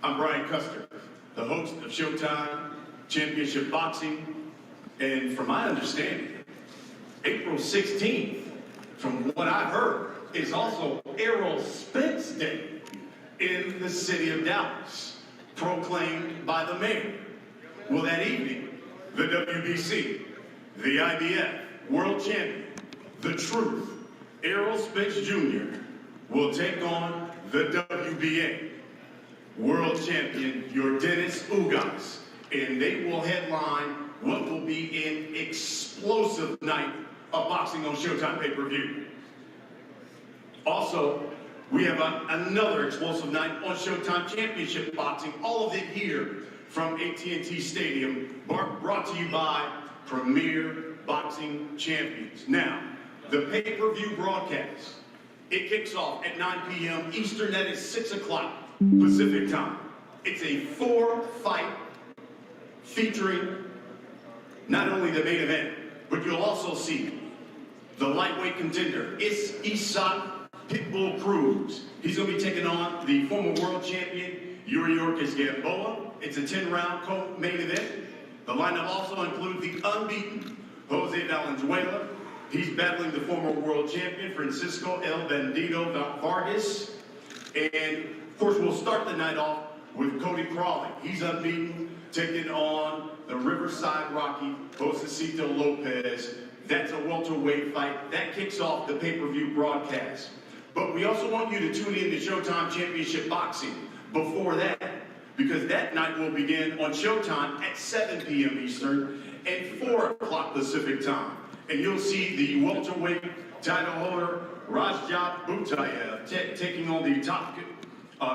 I'm Brian Custer, the host of Showtime Championship Boxing, and from my understanding, April 16th, from what I've heard, is also Errol Spence Day in the city of Dallas, proclaimed by the mayor. Well, that evening, the WBC, the IBF World Champion, the Truth, Errol Spence Jr. will take on the WBA World Champion Yordenis Ugas, and they will headline what will be an explosive night of boxing on Showtime pay-per-view. Also, we have another explosive night on Showtime Championship Boxing, all of it here from AT&T Stadium, brought to you by Premier Boxing Champions. Now, the pay-per-view broadcast, it kicks off at 9 p.m. Eastern, that is 6 o'clock Pacific time. It's a 4-fight featuring not only the main event, but you'll also see the lightweight contender, Isak Pitbull Cruz. He's going to be taking on the former world champion, Yordenis Ugas. It's a 10-round co-main event. The lineup also includes the unbeaten Jose Valenzuela. He's battling the former world champion, Francisco El Bandito Vargas. And, of course, we'll start the night off with Cody Crawley. He's unbeaten, taking on the Riverside Rocky, Josecito Lopez. That's a welterweight fight. That kicks off the pay-per-view broadcast. But we also want you to tune in to Showtime Championship Boxing before that, because that night will begin on Showtime at 7 p.m. Eastern and 4 o'clock Pacific time. And you'll see the welterweight title holder, Rajab Butayev, taking on the top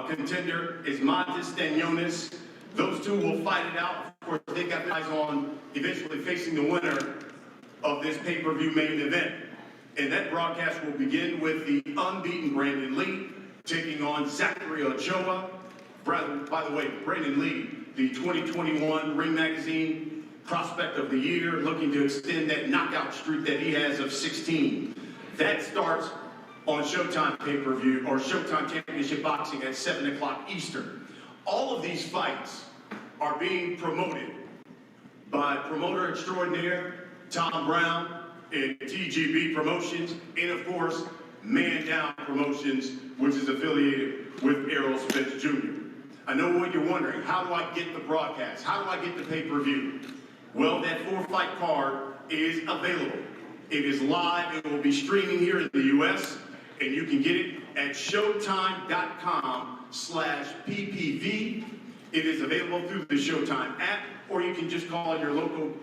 contender, Ismatis Stanionis. Those two will fight it out. Of course, they got eyes on eventually facing the winner of this pay-per-view main event. And that broadcast will begin with the unbeaten Brandon Lee taking on Zachary Ochoa. By the way, Brandon Lee, the 2021 Ring Magazine Prospect of the Year, looking to extend that knockout streak that he has of 16. That starts on Showtime pay-per-view, or Showtime Championship Boxing at 7 o'clock Eastern. All of these fights are being promoted by promoter extraordinaire Tom Brown and TGB Promotions, and of course, Man Down Promotions, which is affiliated with Errol Spence Jr. I know what you're wondering. How do I get the broadcast? How do I get the pay-per-view? Well, that 4-fight card is available. It is live. It will be streaming here in the U.S., and you can get it at showtime.com/PPV. It is available through the Showtime app, or you can just call your local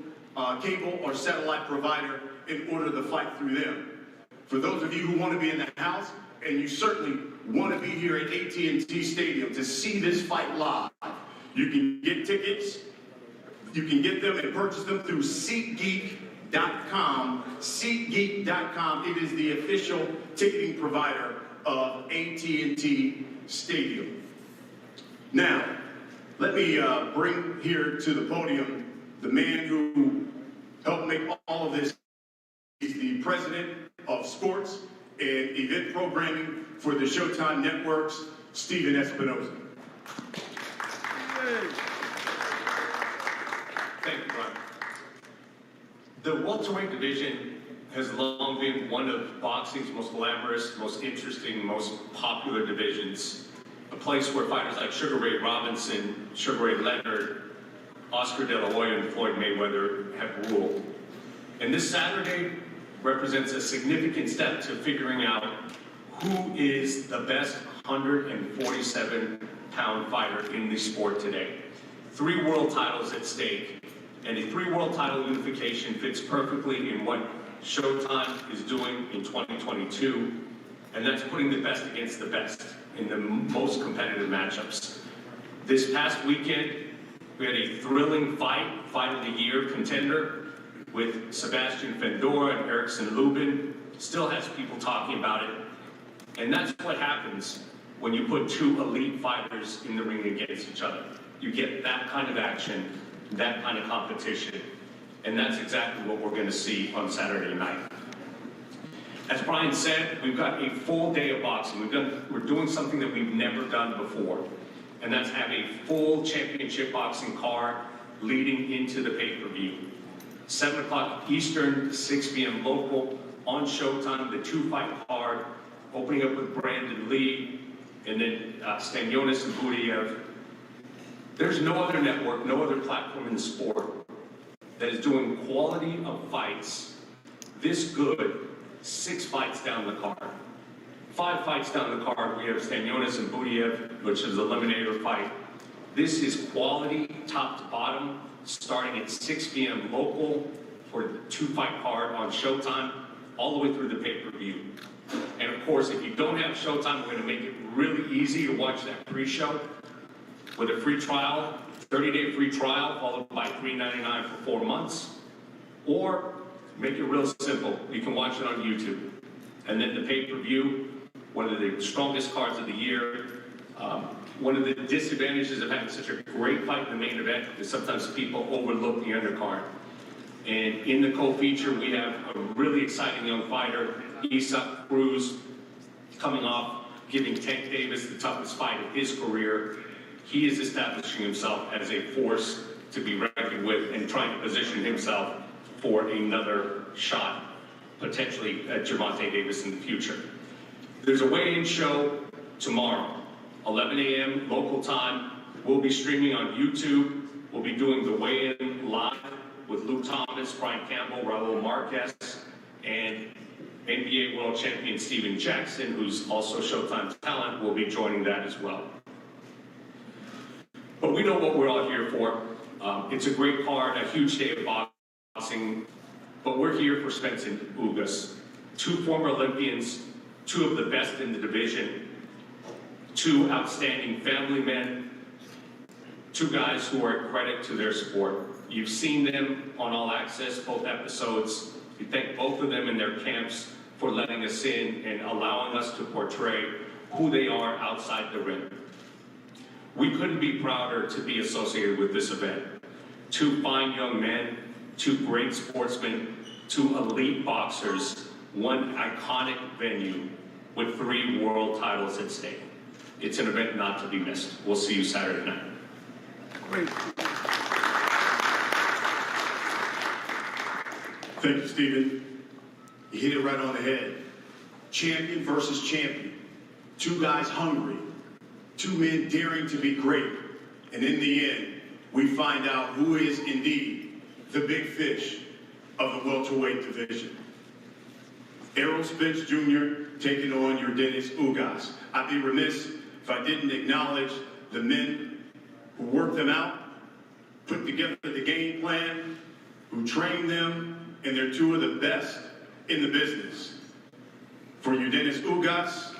cable or satellite provider and order the fight through them. For those of you who want to be in the house, and you certainly want to be here at AT&T Stadium to see this fight live, you can get tickets. You can get them and purchase them through SeatGeek.com. SeatGeek.com. It is the official ticketing provider of AT&T Stadium. Now, let me bring here to the podium the man who helped make all of this. He's the president of sports and event programming for the Showtime Networks, Stephen Espinoza. Thank you, Brian. The welterweight division has long been one of boxing's most glamorous, most interesting, most popular divisions. A place where fighters like Sugar Ray Robinson, Sugar Ray Leonard, Oscar De La Hoya, and Floyd Mayweather have ruled. And this Saturday represents a significant step to figuring out who is the best 147-pound fighter in the sport today. 3 world titles at stake, and a 3 world title unification fits perfectly in what Showtime is doing in 2022, and that's putting the best against the best in the most competitive matchups. This past weekend, we had a thrilling fight of the year contender with Sebastian Fendora and Erickson Lubin. Still has people talking about it. And that's what happens when you put 2 elite fighters in the ring against each other. You get that kind of action, that kind of competition. And that's exactly what we're going to see on Saturday night. As Brian said, we've got a full day of boxing. We're doing something that we've never done before. and that's have a full championship boxing card leading into the pay-per-view. 7 o'clock Eastern, 6 p.m. local, on Showtime, the 2-fight card, opening up with Brandon Lee, and then Stanionis and Budiev. There's no other network, no other platform in the sport that is doing quality of fights this good 6 fights down the card. 5 fights down the card, we have Stanionis and Budiev, which is an eliminator fight. This is quality, top to bottom, starting at 6 p.m. local for the 2-fight card on Showtime, all the way through the pay-per-view. And of course, if you don't have Showtime, we're going to make it really easy to watch that pre-show with a free trial, 30-day free trial, followed by $3.99 for 4 months. Or make it real simple. You can watch it on YouTube. And then the pay-per-view, one of the strongest cards of the year. One of the disadvantages of having such a great fight in the main event is sometimes people overlook the undercard. And in the co-feature, we have a really exciting young fighter, Isak Cruz, coming off giving Tank Davis the toughest fight of his career. He is establishing himself as a force to be reckoned with and trying to position himself for another shot, potentially at Gervonta Davis in the future. There's a weigh-in show tomorrow, 11 a.m. local time. We'll be streaming on YouTube. We'll be doing the weigh-in live with Luke Thomas, Brian Campbell, Raul Marquez, and NBA World Champion Steven Jackson, who's also Showtime talent, will be joining that as well. But we know what we're all here for. It's a great card, a huge day of boxing, but we're here for Spence and Ugas, 2 former Olympians, 2 of the best in the division, 2 outstanding family men, 2 guys who are a credit to their sport. You've seen them on All Access, both episodes. We thank both of them in their camps for letting us in and allowing us to portray who they are outside the ring. We couldn't be prouder to be associated with this event. 2 fine young men, 2 great sportsmen, 2 elite boxers, 1 iconic venue with 3 world titles at stake. It's an event not to be missed. We'll see you Saturday night. Great. Thank you, Steven. You hit it right on the head. Champion versus champion. 2 guys hungry. 2 men daring to be great. And in the end, we find out who is indeed the big fish of the welterweight division. Errol Spence Jr. taking on Yordenis Ugas. I'd be remiss if I didn't acknowledge the men who worked them out, put together the game plan, who trained them, and they're 2 of the best in the business. For Yordenis Ugas,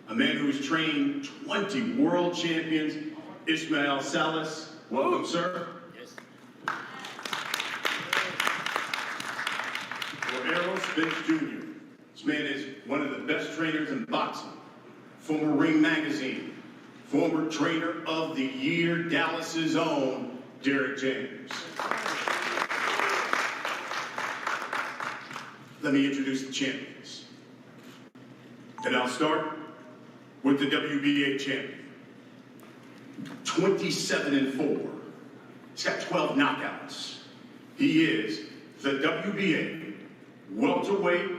a man who's trained 20 world champions, Ismael Salas. Welcome, sir. Yes. For Errol Spence Jr., this man is one of the best trainers in boxing. Former Ring Magazine, former Trainer of the Year, Dallas's own Derek James. Let me introduce the champions. And I'll start with the WBA champion. 27-4. He's got 12 knockouts. He is the WBA welterweight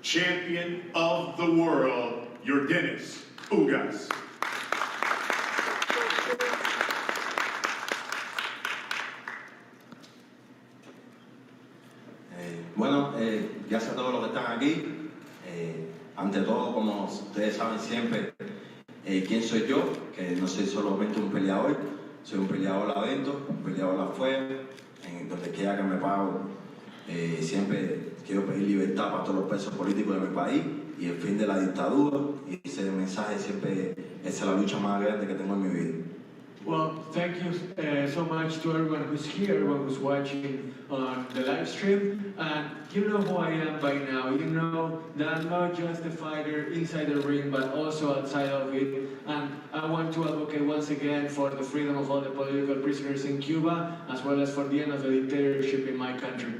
champion of the world, Yordenis Ugas. Bueno, gracias a todos los que están aquí. Ante todo, como ustedes saben siempre, quién soy yo, que no soy solamente un peleador, soy un peleador adentro, un peleador afuera, en donde quiera que me paro. Siempre quiero pedir libertad para todos los presos políticos de mi país y el fin de la dictadura, y ese mensaje siempre es la lucha más grande que tengo en mi vida. Well, thank you so much to everyone who's here, everyone who's watching on the live stream. And you know who I am by now. You know that I'm not just a fighter inside the ring, but also outside of it. And I want to advocate once again for the freedom of all the political prisoners in Cuba, as well as for the end of the dictatorship in my country.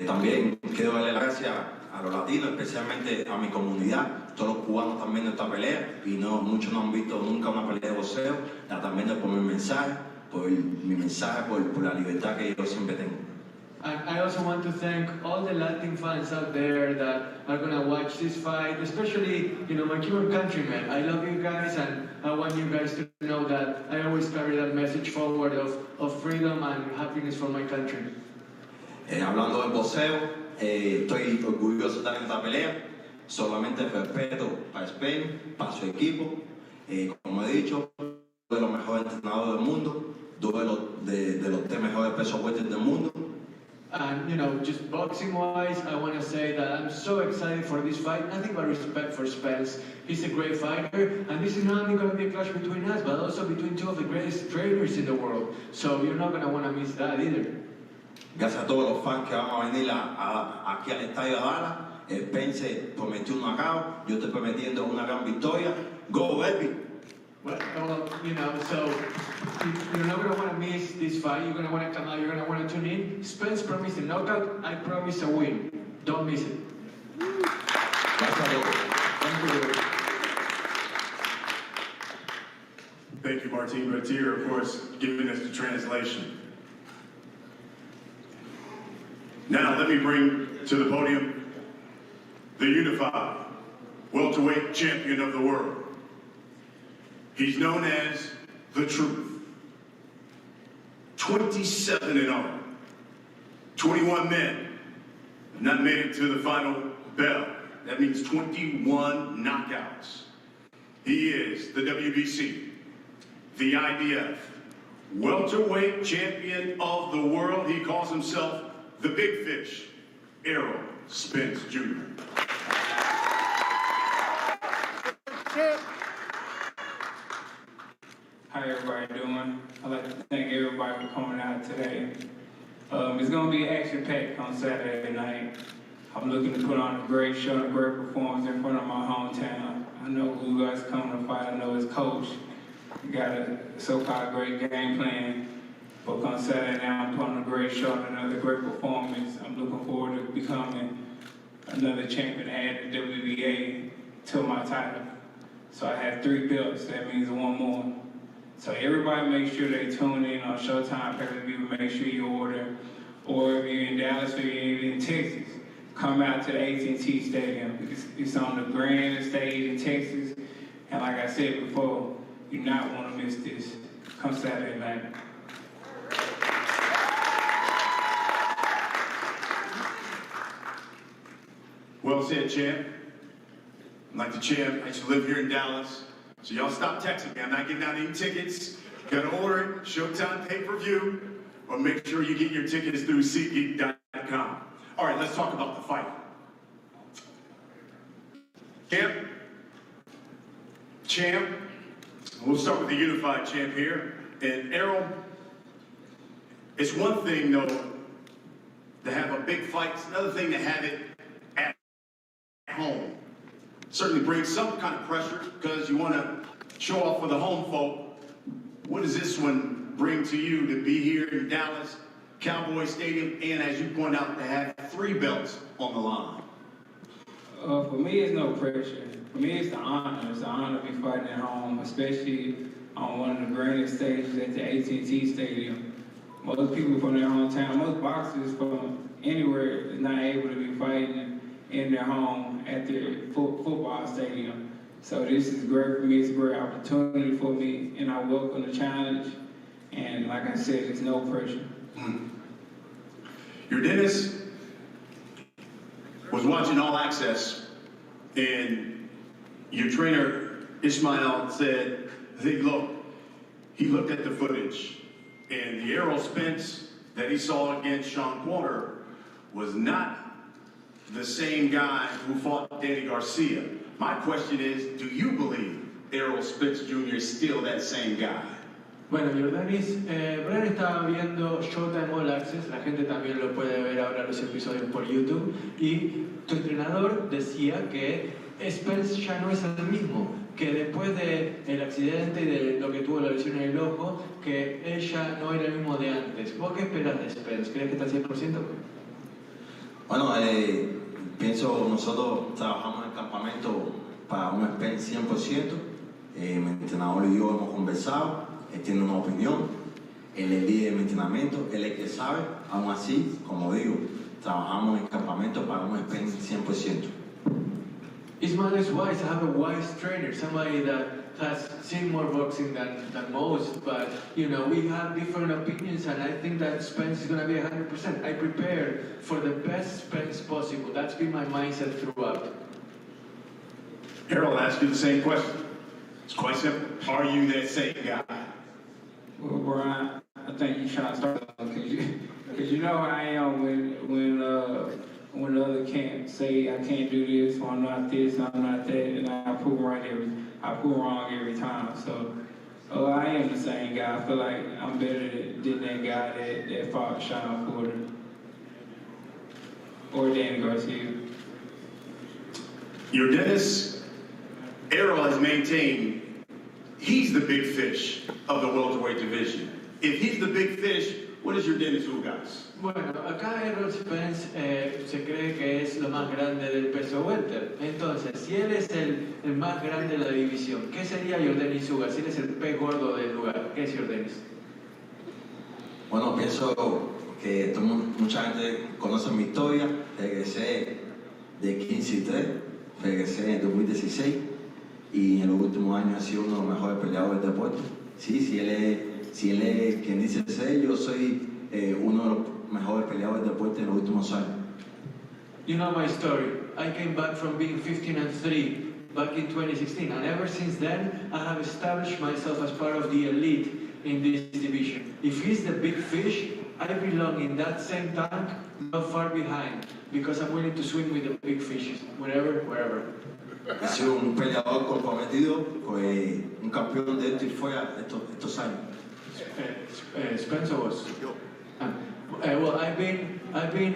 También quiero darle las gracias a los latinos, especialmente a mi comunidad, todos los cubanos están viendo esta pelea y no, muchos no han visto nunca una pelea de boxeo, la están viendo por mi mensaje, por la libertad que yo siempre tengo. And I also want to thank all the Latin fans out there that are gonna watch this fight, especially, you know, my Cuban countrymen. I love you guys, and I want you guys to know that I always carry that message forward of freedom and happiness for my country. Hablando del boxeo, estoy orgulloso de estar en esta pelea, solamente respeto para Spence, para su equipo, como he dicho, de los mejores entrenadores del mundo, de los 3 mejores pesos fuertes del mundo. And, you know, just boxing-wise, I want to say that I'm so excited for this fight. Nothing but respect for Spence. He's a great fighter, and this is not only going to be a clash between us, but also between 2 of the greatest trainers in the world. So you're not going to want to miss that either. Gracias a todos los fans que van a venir aquí al estadio de Dallas. Spence prometió un knockout, yo estoy prometiendo una gran victoria. Go, baby! Well, you know, so you're not going to want to miss this fight. You're going to want to come out. You're going to want to tune in. Spence promised a knockout. I promise a win. Don't miss it. Gracias a todos. Thank you. Thank you, Martin Bertier, of course, giving us the translation. Now let me bring to the podium the unified welterweight champion of the world. He's known as The Truth. 27-0. 21 men have not made it to the final bell. That means 21 knockouts. He is the WBC, the IBF, welterweight champion of the world. He calls himself the Big Fish, Errol Spence Jr. How everybody doing? I'd like to thank everybody for coming out today. It's going to be action-packed on Saturday night. I'm looking to put on a great show and a great performance in front of my hometown. I know Ugas coming to fight. I know his coach. We got a so-called great game plan. But on Saturday night, I'm putting on a great show and another great performance. I'm looking forward to becoming another champion and the WBA to my title. So I have 3 belts. That means 1 more. So everybody make sure they tune in on Showtime pay-per-view. Make sure you order. Or if you're in Dallas or you're in Texas, come out to the AT&T Stadium. It's on the grandest stage in Texas. And like I said before, you not want to miss this. Come Saturday night. Well said, champ. Like the champ, I used to live here in Dallas. So y'all stop texting me. I'm not getting out any tickets. Gotta order it, Showtime pay-per-view, or make sure you get your tickets through SeatGeek.com. All right, let's talk about the fight. Champ, we'll start with the unified champ here. And Errol, it's one thing, though, to have a big fight. It's another thing to have it at home. Certainly brings some kind of pressure because you want to show off for the home folk. What does this one bring to you to be here in Dallas, Cowboy Stadium, and as you point out, to have 3 belts on the line? For me, it's no pressure. For me, it's an honor. It's an honor to be fighting at home, especially on one of the grandest stages at the AT&T Stadium. Most people from their hometown, most boxers from anywhere is not able to be fighting in their home at their football stadium. So this is great for me. It's a great opportunity for me, and I welcome the challenge. And like I said, it's no pressure. Yordenis was watching All Access, and your trainer, Ismail, said, he looked at the footage, and the Errol Spence that he saw against Sean Porter was not the same guy who fought Danny Garcia. My question is, do you believe Errol Spence Jr. is still that same guy? Bueno, Yordenis, Brian estaba viendo Showtime All Access, la gente también lo puede ver ahora los episodios por YouTube, y tu entrenador decía que Spence ya no es el mismo, que después del accidente y de lo que tuvo la lesión en el ojo, que él ya no era el mismo de antes. ¿Vos qué esperas de Spence? ¿Crees que está al 100%? Bueno, pienso nosotros trabajamos en el campamento para un Spence 100%. Mi entrenador y yo hemos conversado, él tiene una opinión, él es el líder de mi entrenamiento, él es el que sabe. Aún así, como digo, trabajamos en campamento para un Spence 100%. Ismael is wise. I have a wise trainer, somebody that has seen more boxing than most, but you know, we have different opinions, and I think that Spence is going to be 100%. I prepared for the best Spence possible. That's been my mindset throughout. Errol, I'll ask you the same question. It's quite simple. Are you that same guy? Well, Brian, I think you're trying to start because you know how I am when the other camp say I can't do this, or I'm not this, I'm not that, and I prove wrong every time. So, I am the same guy. I feel like I'm better than that guy that fought Sean Porter or Danny Garcia. Yordenis, Errol has maintained he's the big fish of the welterweight division. If he's the big fish, what is Yordenis Ugas? Bueno, acá Errol Spence se cree que es lo más grande del peso welter. Entonces, si él es el más grande de la división, ¿qué sería Yordenis Ugas? Si él es el pez gordo del lugar, ¿qué es Yordenis? Bueno, pienso que mucha gente conoce mi historia. Regresé de 15-3, regresé en 2016 y en los últimos años he sido uno de los mejores peleadores del deporte. Sí, si él es quien dice ser, yo soy uno de los mejores peleadores del deporte en los últimos años. You know my story. I came back from being 15-3 back in 2016, and ever since then, I have established myself as part of the elite in this division. If he's the big fish, I belong in that same tank, not far behind, because I'm willing to swim with the big fishes, wherever. He sido un peleador comprometido, un campeón de esto y fuera estos años. Spencer was. Well, I've been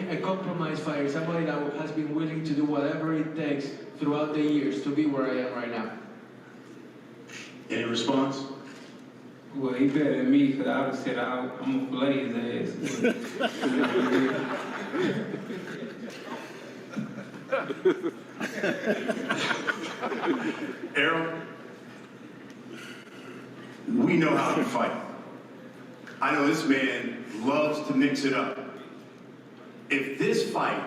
a compromise fighter, somebody that has been willing to do whatever it takes throughout the years to be where I am right now. Any response? Well, he better than me, because I would have said I'm gonna fillet his ass. Errol, we know how you fight. I know this man loves to mix it up. If this fight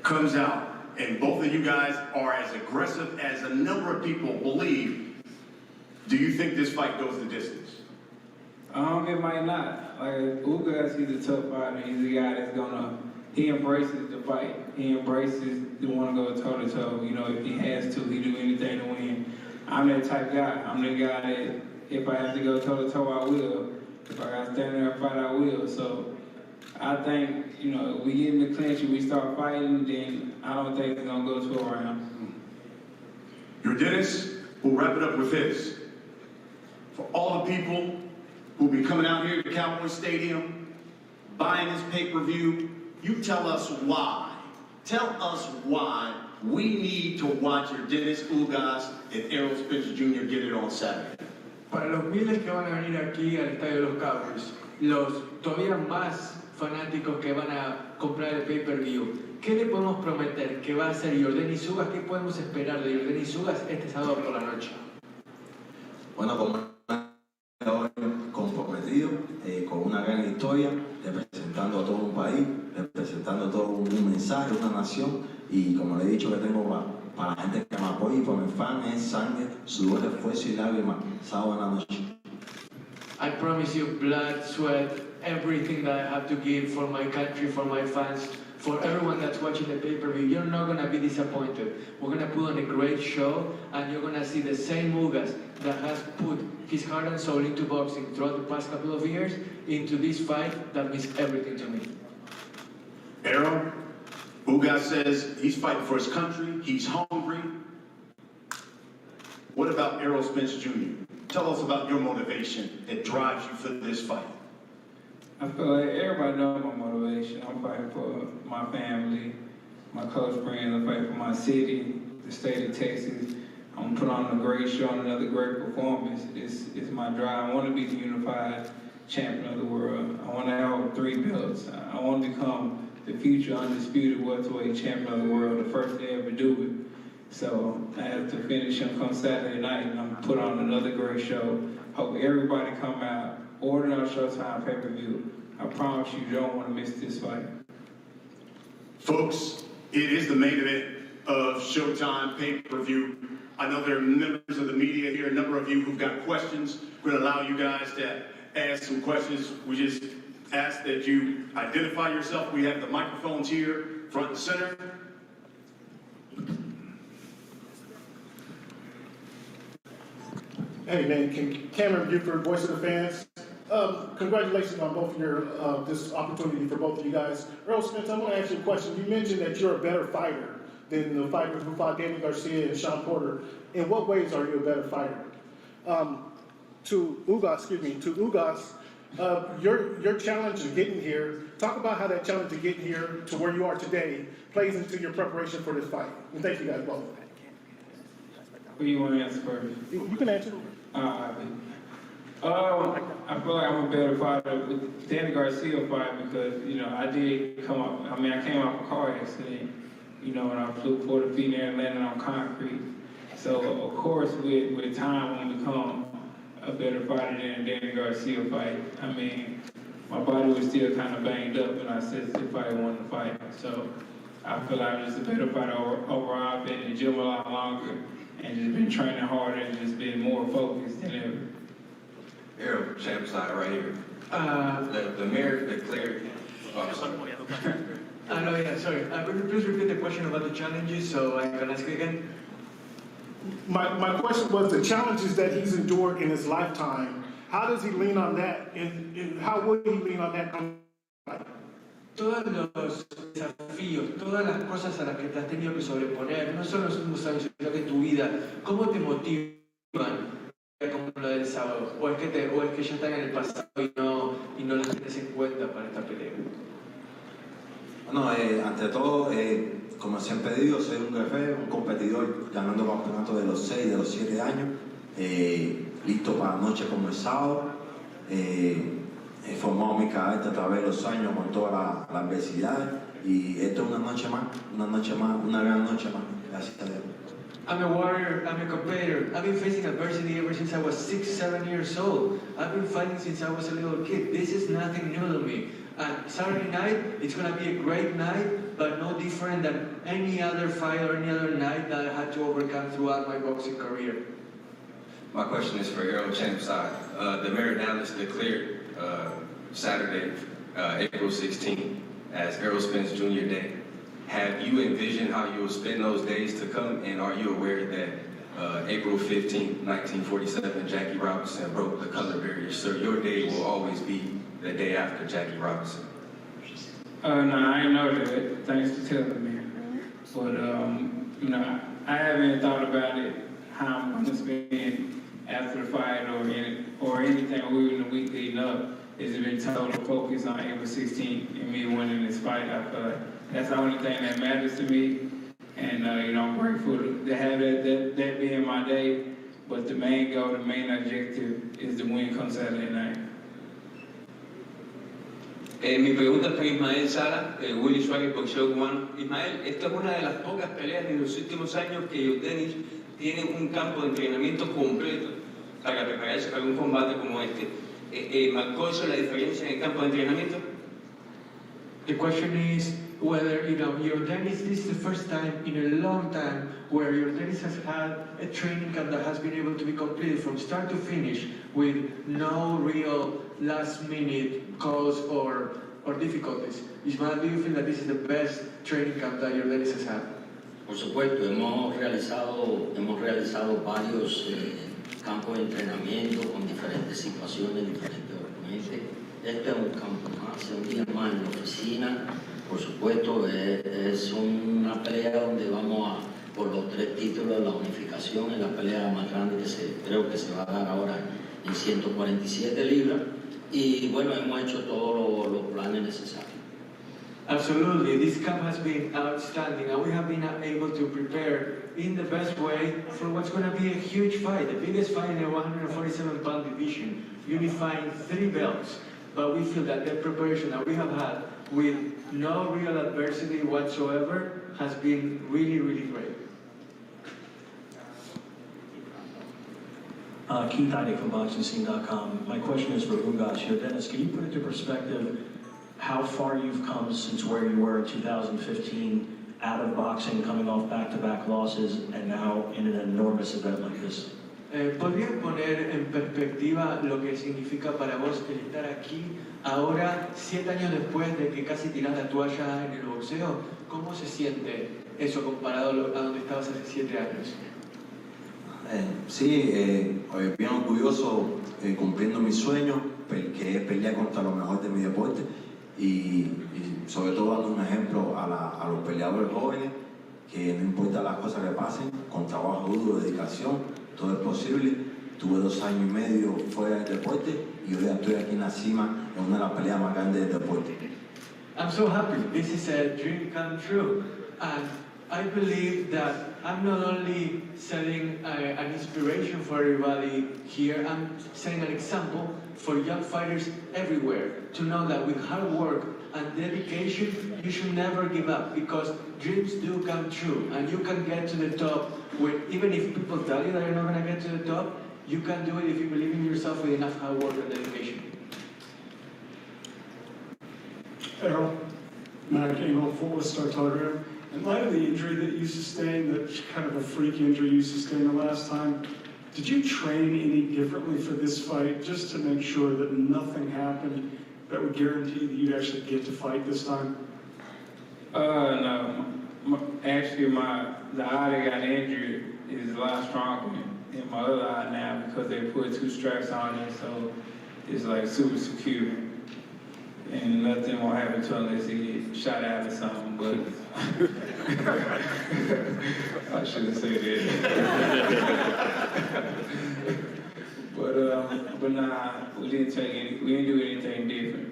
comes out and both of you guys are as aggressive as a number of people believe, do you think this fight goes the distance? It might not. Like, Ugas, he's a tough fighter. He's a guy that's he embraces the fight. He embraces the want to go toe-to-toe. You know, if he has to, he do anything to win. I'm that type guy. I'm the guy that if I have to go toe-to-toe, I will. If I got to stand there and fight, I will. So I think, you know, if we get in the clinch and we start fighting, then I don't think it's going to go to a round. Yordenis, we'll wrap it up with this. For all the people who'll be coming out here to Cowboy Stadium, buying this pay-per-view, you tell us why. Tell us why we need to watch Yordenis Ugas and Errol Spence Jr. get it on Saturday. Para los miles que van a venir aquí al estadio de los Cowboys, los todavía más fanáticos que van a comprar el pay-per-view, ¿qué le podemos prometer que va a hacer Yordenis Ugas? ¿Qué podemos esperar de Yordenis Ugas este sábado por la noche? Bueno, como comprometido, con una gran historia, representando a todo un país, representando a todo un mensaje, una nación, y como le he dicho que tengo para la gente que me apoya y para mis fans es sangre, sudor, esfuerzo y lágrimas, sábado en la noche. I promise you blood, sweat, everything that I have to give for my country, for my fans, for everyone that's watching the pay-per-view. You're not going to be disappointed. We're going to put on a great show, and you're going to see the same Ugas that has put his heart and soul into boxing throughout the past couple of years into this fight that means everything to me. Errol, Ugas says he's fighting for his country, he's hungry. What about Errol Spence Jr.? Tell us about your motivation that drives you for this fight. I feel like everybody knows my motivation. I'm fighting for my family, my close friends. I'm fighting for my city, the state of Texas. I'm putting on a great show and another great performance. It's my drive. I want to be the unified champion of the world. I want to have 3 belts. I want to become the future undisputed welterweight champion of the world, the first to ever do it. So I have to finish him come Saturday night, and I'm put on another great show. Hope everybody come out, order our Showtime pay-per-view. I promise you don't want to miss this fight. Folks, it is the main event of Showtime pay-per-view. I know there are members of the media here, a number of you who've got questions. We're going to allow you guys to ask some questions. We just ask that you identify yourself. We have the microphones here, front and center. Hey man, Cameron Buford, Voice of the Fans. Congratulations on both your this opportunity for both of you guys. Errol Spence, I want to ask you a question. You mentioned that you're a better fighter than the fighters who fought Danny Garcia and Sean Porter. In what ways are you a better fighter? To Ugas, your challenge of getting here. Talk about how that challenge of getting here to where you are today plays into your preparation for this fight. And thank you guys both. Who you want to answer first? You can answer. I feel like I'm a better fighter with Danny Garcia fight because, you know, I came off a car accident, you know, and I flew 40 feet in the air and landed on concrete. So, of course, with time, I'm become a better fighter than Danny Garcia fight. I mean, my body was still kind of banged up when I said if I wanted to fight. So, I feel like I'm just a better fighter overall. I've been in the gym a lot longer and just been training harder and just been more focused than ever. Errol, champ side right here. The mayor declared. No, yeah, sorry. Please repeat the question about the challenges so I can ask again. My question was the challenges that he's endured in his lifetime. How does he lean on that, and how will he lean on that? Todos los desafíos, todas las cosas a las que te has tenido que sobreponer, no solo los últimos años, sino que tu vida, ¿cómo te motivan como lo del sábado? ¿O es que ya están en el pasado y no las tienes en cuenta para esta pelea? Bueno, ante todo, como siempre digo, soy un guerrero, un competidor ganando campeonatos de los 6, de los 7 años, listo para la noche como el sábado. He formado mi carácter a través de los años con todas las adversidades y esto es una gran noche más, gracias a Dios. I'm a warrior, I'm a competitor. I've been facing adversity ever since I was 6, 7 years old. I've been fighting since I was a little kid. This is nothing new to me. And Saturday night, it's going to be a great night, but no different than any other fight or any other night that I had to overcome throughout my boxing career. My question is for Errol champ side. The mayor Dallas declared Saturday, April 16th, as Errol Spence Jr. Day. Have you envisioned how you will spend those days to come, and are you aware that April 15th, 1947, Jackie Robinson broke the color barrier? So your day will always be the day after Jackie Robinson. No, I ain't know that. Thanks for telling me. But, you know, I haven't thought about it, how I'm going to spend after the fight or anything or even the week leading up. It's been total focus on April 16th and me winning this fight. I feel like that's the only thing that matters to me. And, you know, I'm grateful to have that being my day. But the main goal, the main objective is to win come Saturday night. Mi pregunta es para Ismael Sala, Willy Suárez, boxeo cubano. Ismael, esta es una de las pocas peleas en los últimos años que Yordenis tiene un campo de entrenamiento completo para prepararse para un combate como este. ¿Marcó eso la diferencia en el campo de entrenamiento? The question is whether, you know, Yordenis, this is the first time in a long time where Yordenis has had a training camp that has been able to be completed from start to finish with no real last-minute calls or difficulties. Ismael, do you feel that this is the best training camp that Yordenis has had? Por supuesto, hemos realizado varios campos de entrenamiento con diferentes situaciones, diferentes oponentes. Este es un campo más, un día más en la oficina. Por supuesto, es una pelea donde vamos por los 3 títulos de la unificación, en la pelea más grande creo que se va a dar ahora en 147 libras. Y bueno, hemos hecho todos los planes necesarios. Absolutely, this camp has been outstanding and we have been able to prepare in the best way for what's going to be a huge fight, the biggest fight in the 147-pound division, unifying 3 belts. But we feel that the preparation that we have had with no real adversity whatsoever has been really, really great. Keith Heidick from BoxingScene.com. My question is for Ugas. Yordenis, can you put into perspective how far you've come since where you were in 2015 out of boxing, coming off back-to-back losses, and now in an enormous event like this? ¿Podrías poner en perspectiva lo que significa para vos el estar aquí ahora, 7 años después de que casi tirás la toalla en el boxeo? ¿Cómo se siente eso comparado a donde estabas hace 7 años? Sí, bien orgulloso cumpliendo mi sueño, que es pelear contra lo mejor de mi deporte y sobre todo dando un ejemplo a los peleadores jóvenes que no importa las cosas que pasen, con trabajo duro, dedicación, todo es posible. Tuve 2 años y medio fuera del deporte y hoy estoy aquí en la cima en una de las peleas más grandes del deporte. I'm so happy. This is a dream come true. And I believe that I'm not only setting an inspiration for everybody here, I'm setting an example for young fighters everywhere to know that with hard work and dedication, you should never give up because dreams do come true and you can get to the top even if people tell you that you're not going to get to the top, you can do it if you believe in yourself with enough hard work and dedication. Errol, Matt Engel, Fort Worth Star Telegram. In light of the injury that you sustained, that kind of a freak injury you sustained the last time, did you train any differently for this fight just to make sure that nothing happened that would guarantee that you'd actually get to fight this time? No. Actually, the eye that got injured is a lot stronger in my other eye now because they put 2 straps on it, so it's like super secure. And nothing will happen to him unless he get shot out or something, but I shouldn't say that. But nah, we didn't do anything different.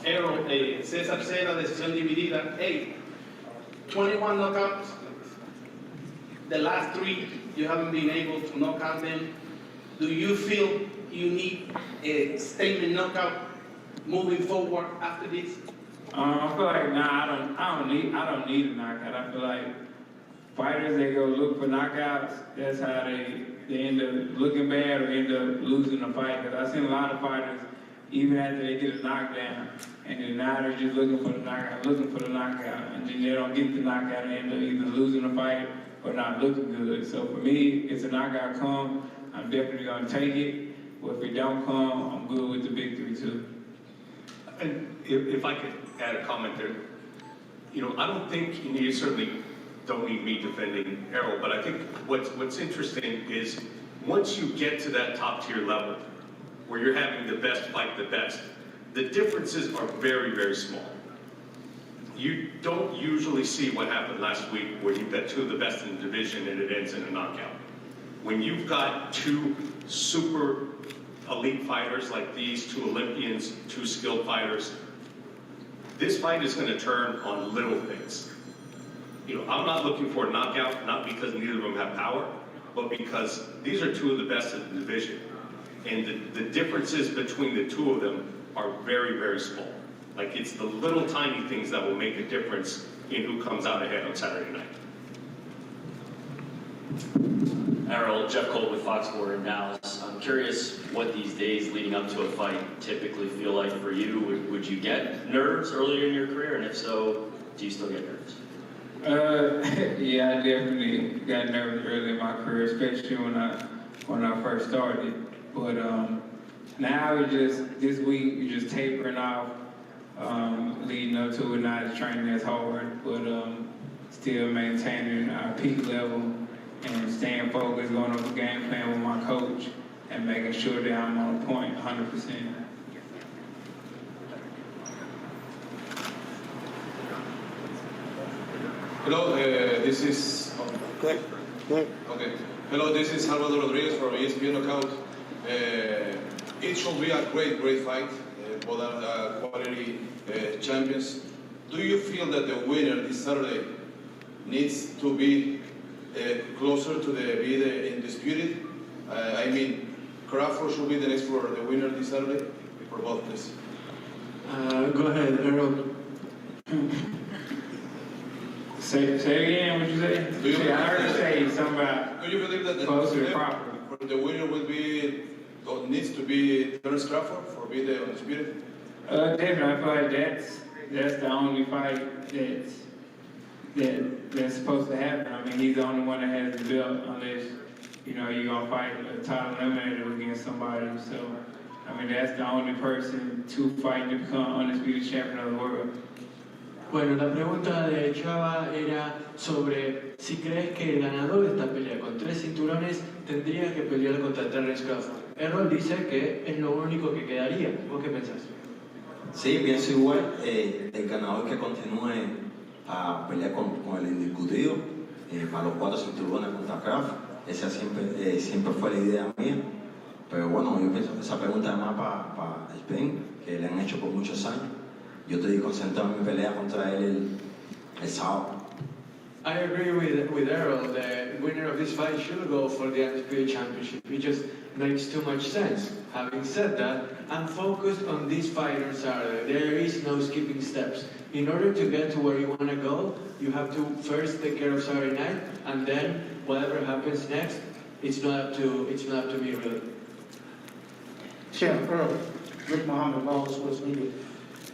Errol, César Cena, decisión dividida. 21 knockouts. The last 3, you haven't been able to knock out them. Do you feel you need a statement knockout moving forward after this? I feel like I don't need a knockout. I feel like fighters, they go look for knockouts. That's how they end up looking bad or end up losing the fight. Because I've seen a lot of fighters, even after they get a knockdown, and then now they're just looking for the knockout, and then they don't get the knockout and end up either losing the fight or not looking good. So for me, if a knockout comes, I'm definitely going to take it. But if it don't come, I'm good with the victory too. And if I could add a comment there, I don't think, and you certainly don't need me defending Errol, but I think what's interesting is once you get to that top tier level, where you're having the best fight the best, the differences are very, very small. You don't usually see what happened last week where you've got 2 of the best in the division and it ends in a knockout. When you've got 2 super elite fighters like these, 2 Olympians, 2 skilled fighters, this fight is going to turn on little things. I'm not looking for a knockout, not because neither of them have power, but because these are 2 of the best in the division. And the differences between the 2 of them are very, very small. Like, it's the little tiny things that will make a difference in who comes out ahead on Saturday night. Errol, Jeff Cole with Fox Sports in Dallas. I'm curious what these days leading up to a fight typically feel like for you. Would you get nerves earlier in your career? And if so, do you still get nervous? Yeah, I definitely got nervous early in my career, especially when I first started. But now this week we're just tapering off, leading up to it, not training as hard, but still maintaining our peak level and staying focused, going over game plan with my coach, and making sure that I'm on point 100%. Hello, this is... Okay. Hello, this is Salvador Rodriguez from ESPN Knockout. It should be a great fight. Both are quality champions. Do you feel that the winner this Saturday needs to be closer to be the undisputed? I mean, Crawford should be the next for the winner this Saturday? For both, please. Go ahead, Errol. Say again, what you say? I heard you say something about... Do you believe that close to the property. the winner will be, or needs to be Terence Crawford for being the undisputed? Definitely, I feel like that's the only fight that's supposed to happen. I mean, he's the only one that has the belt, unless you're gonna fight a title eliminator against somebody. So, I mean, that's the only person to fight to become undisputed champion of the world. Bueno, la pregunta de Chava era sobre si crees que el ganador de esta pelea con 3 cinturones tendría que pelear contra Terence Crawford. Errol dice que es lo único que quedaría. ¿Vos qué pensás? Sí, pienso igual. El ganador que continúe a pelear con el indiscutido para los 4 cinturones contra Crawford. Esa siempre fue la idea mía. Pero bueno, yo pienso que esa pregunta es más para Spence, que le han hecho por muchos años. Yo estoy concentrado en mi pelea contra él el sábado. I agree with Errol. The winner of this fight should go for the Undisputed Championship. It just makes too much sense. Having said that, I'm focused on this fight on Saturday. There is no skipping steps. In order to get to where you want to go, you have to first take care of Saturday night, and then whatever happens next, it's not up to me really. Champ Earl, Rick Muhammad, Marvel Sports Media.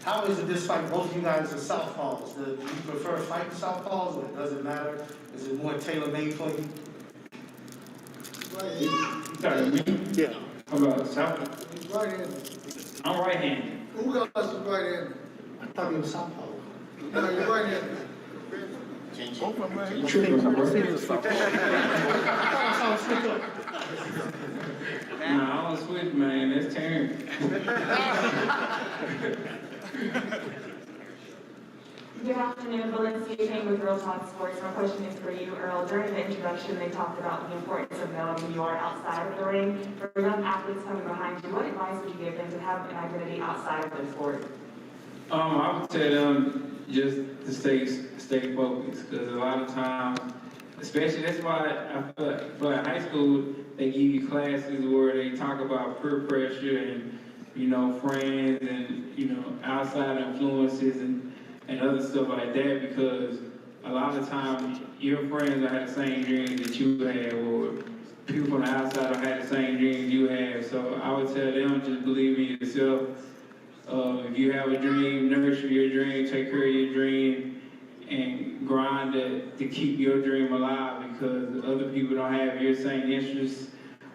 How is it this fight? Both of you guys are southpaws. Do you prefer fighting southpaws, or does it matter? Is it more tailor-made for you? Sorry, me? Yeah. How about southpaw? He's right-handed. I'm right-handed. Ugas is right-handed. I thought you were southpaw. No, you're right-handed. You tripping, bro. Nah, I don't switch, man. That's terrible. Good afternoon, Valencia Payne with Real Talk Sports. My question is for you, Earl. During the introduction, they talked about the importance of knowing who you are outside of the ring. For young athletes coming behind you, what advice would you give them to have an identity outside of their sport? I would tell them just to stay focused, because a lot of times, especially that's why I feel like high school, they give you classes where they talk about peer pressure and friends and outside influences and other stuff like that, because a lot of times your friends will have the same dreams that you have, or people from the outside will have the same dreams you have. So I would tell them, just believe in yourself. If you have a dream, nurture your dream, take care of your dream, and grind to keep your dream alive, because other people don't have your same interests,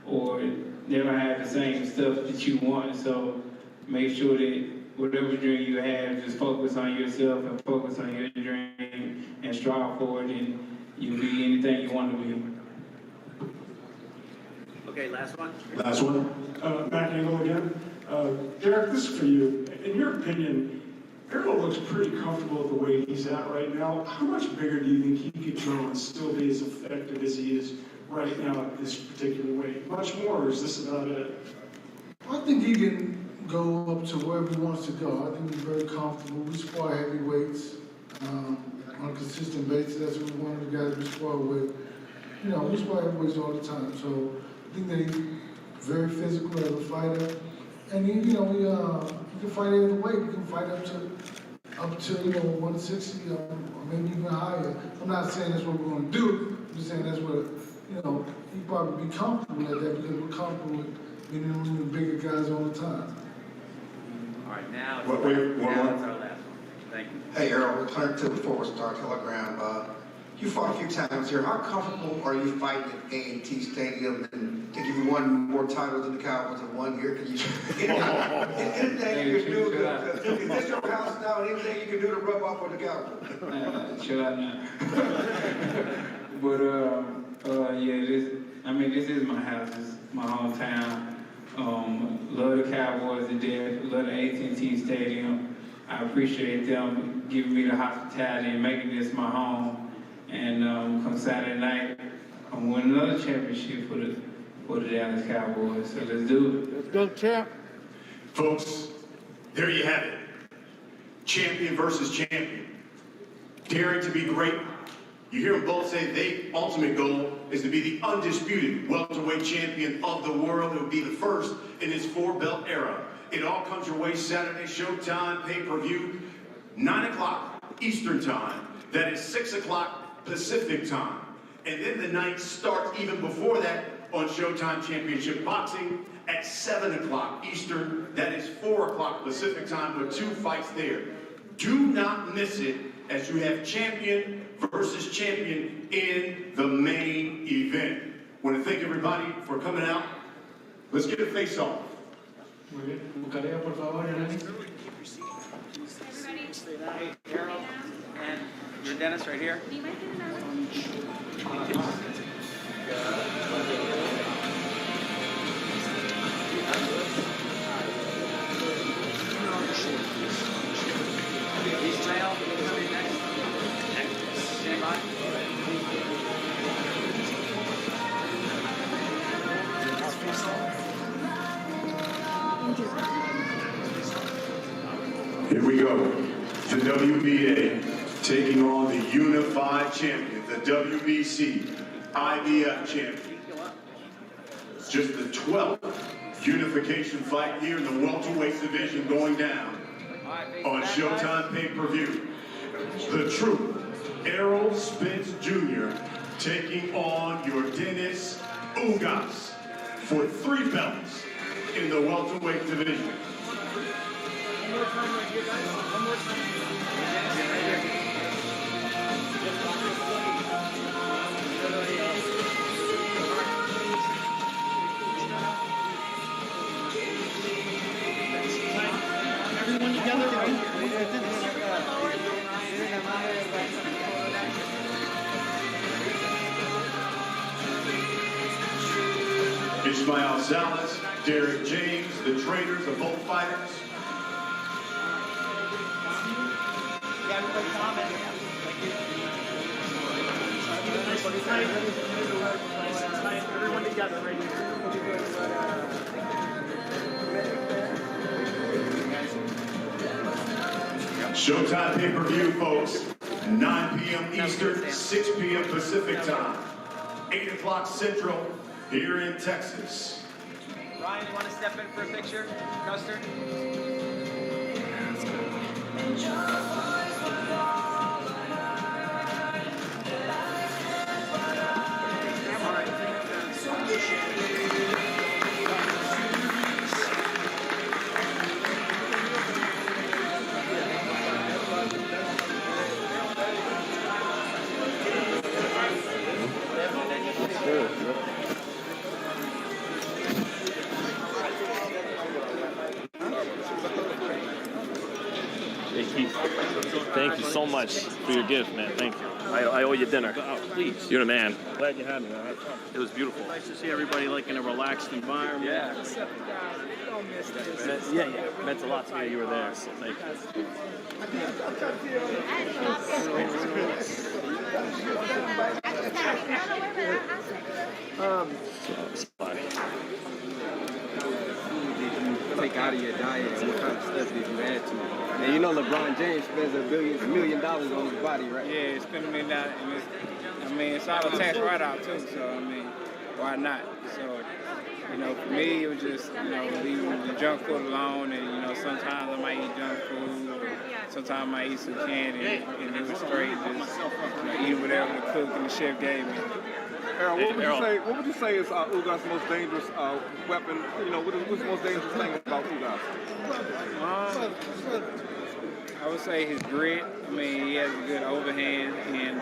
or they don't have the same stuff that you want. So make sure that whatever dream you have, just focus on yourself and focus on your dream and strive for it, and you'll be anything you want to be. Okay, last one. Last one. Matt Angle again. Derek, this is for you. In your opinion, Errol looks pretty comfortable at the weight he's at right now. How much bigger do you think he could go and still be as effective as he is right now at this particular weight? Much more, or is this about it? I think he can go up to wherever he wants to go. I think he's very comfortable. We spar heavyweights on a consistent basis. That's one of the guys we spar with. We spar heavyweights all the time. So I think that he's very physical as a fighter. And he can fight every weight. He can fight up to 160 or maybe even higher. I'm not saying that's what we're going to do. I'm just saying that's what he'd probably be comfortable at that, because we're comfortable with being in the bigger guys all the time. All right, now it's our last one. Thank you. Hey, Errol, Clark to the Forward Star Telegram. You fought a few times here. How comfortable are you fighting at A&T Stadium? And to give you one more title than the Cowboys have won here, can you anything you can do? Is this your house now? Anything you can do to rub off on the Cowboys? Chill out now. But this is my house. It's my hometown. Love the Cowboys to death. Love the AT&T Stadium. I appreciate them giving me the hospitality and making this my home. And come Saturday night, I'm winning another championship for the Dallas Cowboys. So let's do it. Let's go, champ. Folks, there you have it. Champion versus champion. Daring to be great. You hear them both say their ultimate goal is to be the undisputed welterweight champion of the world. It would be the first in its 4-belt era. It all comes your way Saturday, Showtime, pay-per-view, 9 o'clock Eastern Time. That is 6 o'clock Pacific Time. And then the night starts even before that on Showtime Championship Boxing at 7 o'clock Eastern. That is 4 o'clock Pacific time with 2 fights there. Do not miss it, as you have champion versus champion in the main event. I want to thank everybody for coming out. Let's get a face-off. Muy bien. Bucarea, por favor, Errol. Hey, Errol and Yordenis right here. Ismail, coming next. Stand by. Here we go. The WBA taking on the unified champion, the WBC IBF champion. It's just the 12th unification fight here in the welterweight division going down on Showtime pay-per-view. The Truth, Errol Spence Jr. taking on Yordenis Ugas for 3 belts in the welterweight division. Everyone together. Ismail Salas, Derek James, the trainers of both fighters. Everyone together right here. Showtime pay-per-view, folks. 9 p.m. Eastern, 6 p.m. Pacific time. 8 o'clock Central here in Texas. Ryan, you want to step in for a picture? Custer? Thank you so much for your gift, man. Thank you. I owe you dinner. Oh, please. You're the man. Glad you had me. It was beautiful. Nice to see everybody like in a relaxed environment. Yeah. Yeah. Meant a lot to me. You were there, so thank you. Take out of your diet and what kind of stuff did you add to it? And you know LeBron James spends $1 million on his body, right? Yeah, it's spending $1 million. And it's all a tax write-off too, so why not? So, for me, it was just, leaving the junk food alone, and, sometimes I might eat junk food, or sometimes I might eat some candy, and it was straight, just, eat whatever the cook and the chef gave me. Errol, what would you say is Ugas' most dangerous weapon? What's the most dangerous thing about Ugas? I would say his grit. He has a good overhand, and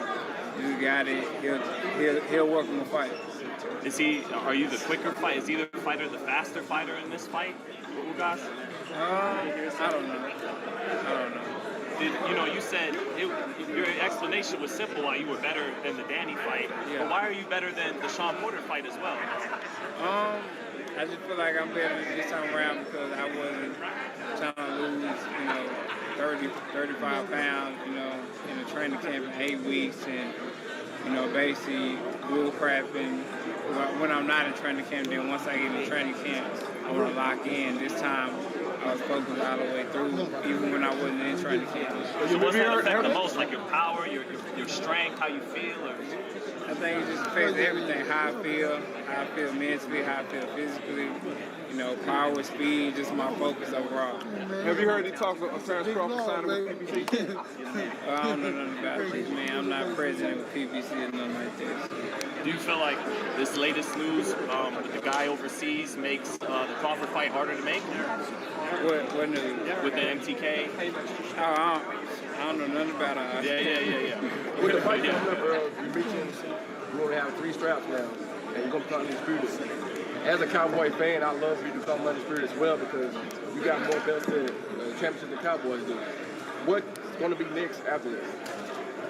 he's a guy that he'll work on the fight. Are you the quicker fighter? Is either fighter the faster fighter in this fight, Ugas? I don't know. You said your explanation was simple why you were better than the Danny fight. Yeah. But why are you better than the Sean Porter fight as well? I just feel like I'm better this time around because I wasn't trying to lose, 30, 35 pounds, in a training camp in 8 weeks and, basically bull crapping when I'm not in training camp. Then once I get in training camp, I want to lock in. This time, I was focused all the way through, even when I wasn't in training camp. So what's that affect the most? Like your power, your strength, how you feel? Or? I think it just affects everything, how I feel mentally, how I feel physically. power, speed, just my focus overall. Have you heard any talks of Terrence Crawford signing with PBC? I don't know nothing about this, man. I'm not president with PBC or nothing like this. Do you feel like this latest news with the guy overseas makes the Crawford fight harder to make? What news? With the MTK? I don't know nothing about it. Yeah. With the fight coming up, Earl, you mentioned you only have 3 straps now, and you're going to be undisputed. As a Cowboy fan, I love you to become undisputed as well because you got more belts than championship the Cowboys do. What's going to be next after this?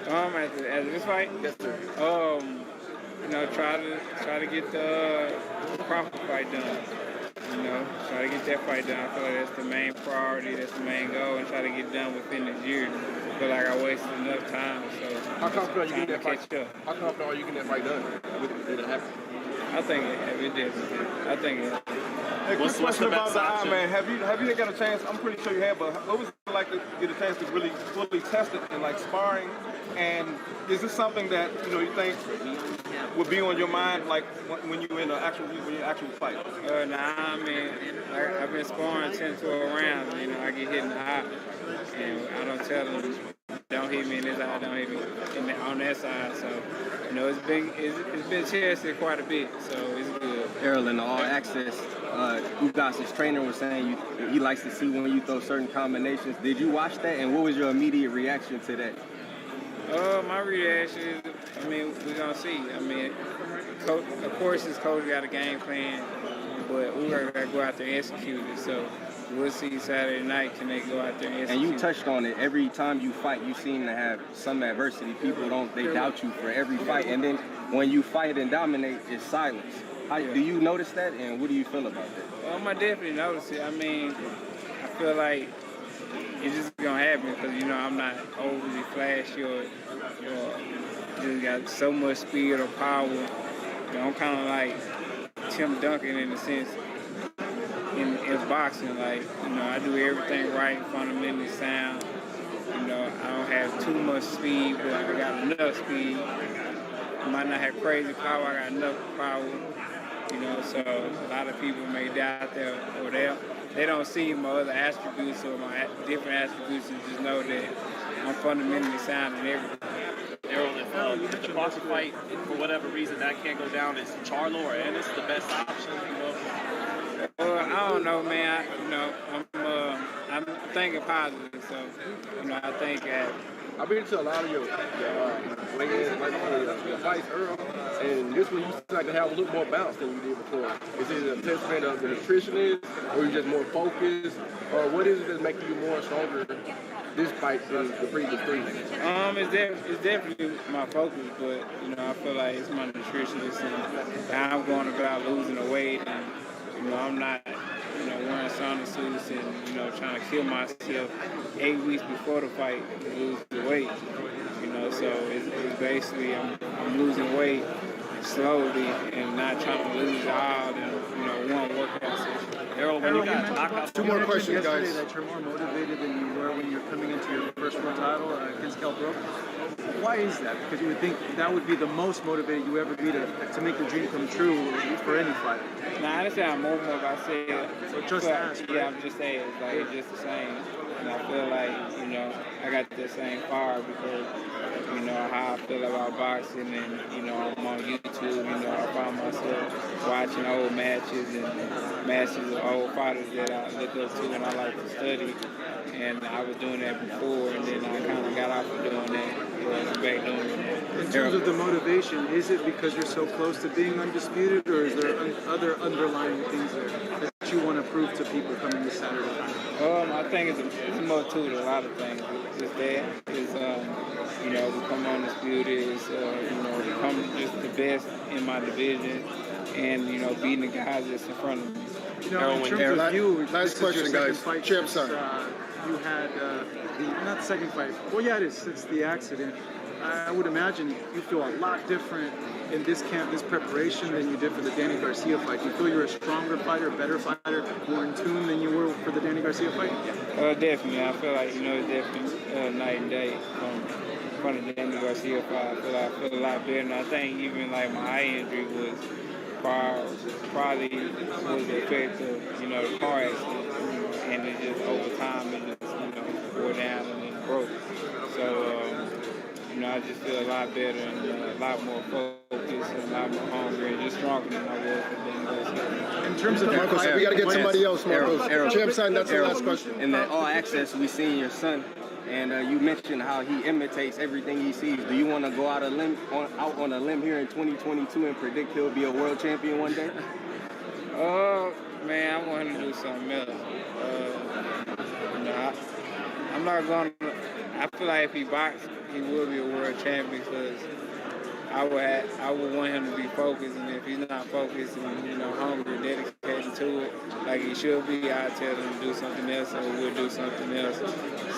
After this fight? Yes, sir. Try to get the Crawford fight done. Try to get that fight done. I feel like that's the main priority, that's the main goal, and try to get done within this year. I feel like I wasted enough time, so how confident are you getting that fight? Up. How confident are you getting that fight done? Did it happen? I think it did. I think it. Hey, quick question about the eye, man. Have you got a chance? I'm pretty sure you have, but what was it like to get a chance to really fully test it in like sparring? And is this something that you think would be on your mind, like when you're in an actual fight? Nah, I mean, I've been sparring 10, 12 rounds. I get hit in the eye, and I don't tell them, don't hit me in this eye, don't hit me on that side. So, it's been tested quite a bit, so it's good. Errol, in the All Access, Ugas' trainer was saying he likes to see when you throw certain combinations. Did you watch that, and what was your immediate reaction to that? My reaction is, we're going to see. Of course, his coach got a game plan, but we got to go out there and execute it. So we'll see Saturday night, can they go out there and execute. And you touched on it. Every time you fight, you seem to have some adversity. People they doubt you for every fight. And then when you fight and dominate, it's silence. Do you notice that, and what do you feel about that? Well, I definitely notice it. I feel like it's just gonna happen because I'm not overly flashy or just got so much speed or power. I'm kind of like Tim Duncan in a sense in boxing. I do everything right, fundamentally sound. I don't have too much speed, but I got enough speed. I might not have crazy power, I got enough power. So a lot of people may doubt that, or they don't see my other attributes or my different attributes and just know that I'm fundamentally sound in everything. Errol, if the Crawford fight, for whatever reason, that can't go down, is Charlo or Ennis the best option? Well, I don't know, man. I'm thinking positive, so I think that. I've been to a lot of your weigh-ins, your fights, Earl, and this one you seem like to have a little more bounce than you did before. Is it a testament of the nutritionist, or you just more focused, or what is it that's making you more stronger this fight than the previous 3? It's definitely my focus, but I feel like it's my nutritionist, and I'm going about losing the weight, and I'm not wearing sauna suits and trying to kill myself 8 weeks before the fight to lose the weight. So it's basically I'm losing weight slowly and not trying to lose it all in one workout session. Errol, when you got knockouts. 2 more questions, guys. That you're more motivated than you were when you're coming into your first world title against Kell Brook. Why is that? Because you would think that would be the most motivated you ever be to make your dream come true for any fighter. Nah, I understand I'm more I said. So just ask, right? Yeah, I'm just saying, it's just the same. And I feel like, I got the same fire because, how I feel about boxing and, I'm on YouTube, I find myself watching old matches and matches of old fighters that I look up to and I like to study. And I was doing that before, and then I kind of got off of doing that. I'm back doing it. In terms of the motivation, is it because you're so close to being undisputed, or is there other underlying things there that you want to prove to people coming this Saturday? I think it's more to it, a lot of things. It's that. It's, become undisputed. It's, become just the best in my division, and, beating the guys that's in front of me. In terms of you, last question, guys. Champ side. You had not the second fight. Well, yeah, it is. It's the accident. I would imagine you feel a lot different in this camp, this preparation, than you did for the Danny Garcia fight. Do you feel you're a stronger fighter, better fighter, more in tune than you were for the Danny Garcia fight? Definitely. I feel like, it's definitely night and day from the Danny Garcia fight. I feel a lot better. And I think even like my eye injury was probably was the effect of, you know, the car accident, and it just over time it just, you know, wore down and then broke. So, you know, I just feel a lot better and a lot more focused and a lot more hungry and just stronger than I was for the In terms of Marcos, we got to get somebody else, Marcos. Errol. Champ sign, that's the last question. In the All Access, we seen your son, and you mentioned how he imitates everything he sees. Do you want to go out on a limb here in 2022 and predict he'll be a world champion one day? Man, I want him to do something else. You know, I'm not going to, I feel like if he boxed, he would be a world champion because I would want him to be focused, and if he's not focused and, you know, hungry, dedicated to it, like he should be, I'd tell him to do something else or we'll do something else.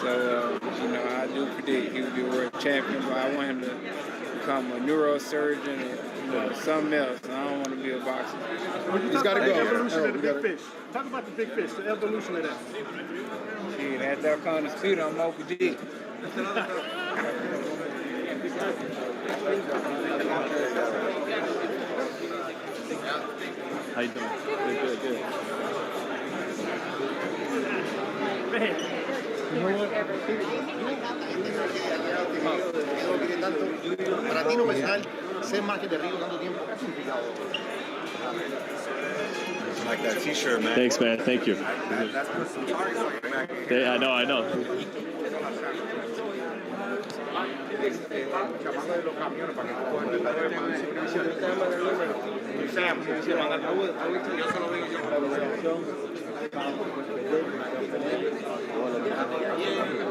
So, you know, I do predict he would be a world champion, but I want him to become a neurosurgeon or, you know, something else. I don't want to be a boxer. He's got to go. Evolution of the big fish. Talk about the big fish, the evolution of that. Shit, after I come to speed, I'm Mocha G. How you doing? Good, good. Para ti no personal, ser más que de Río tanto tiempo. Like that t-shirt, man. Thanks, man. Thank you. Yeah, I know.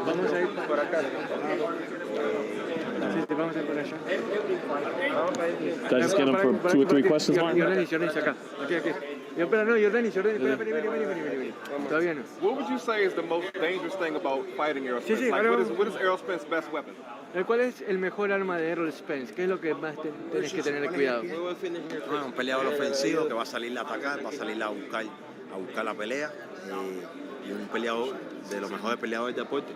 Vamos a ir por acá. Sí, vamos a ir por allá. Can I just get him for 2 or 3 questions, Martin? Yordenis, acá. Aquí. Espera, no, Yordenis, vení. Todavía no. What would you say is the most dangerous thing about fighting Errol Spence? Sí, Like, ahora what is Errol Spence's best weapon? ¿Cuál es el mejor arma de Errol Spence? ¿Qué es lo que más tienes que tener cuidado? Bueno, un peleador ofensivo que va a salir a atacar, va a salir a buscar la pelea y un peleador de los mejores peleadores del deporte.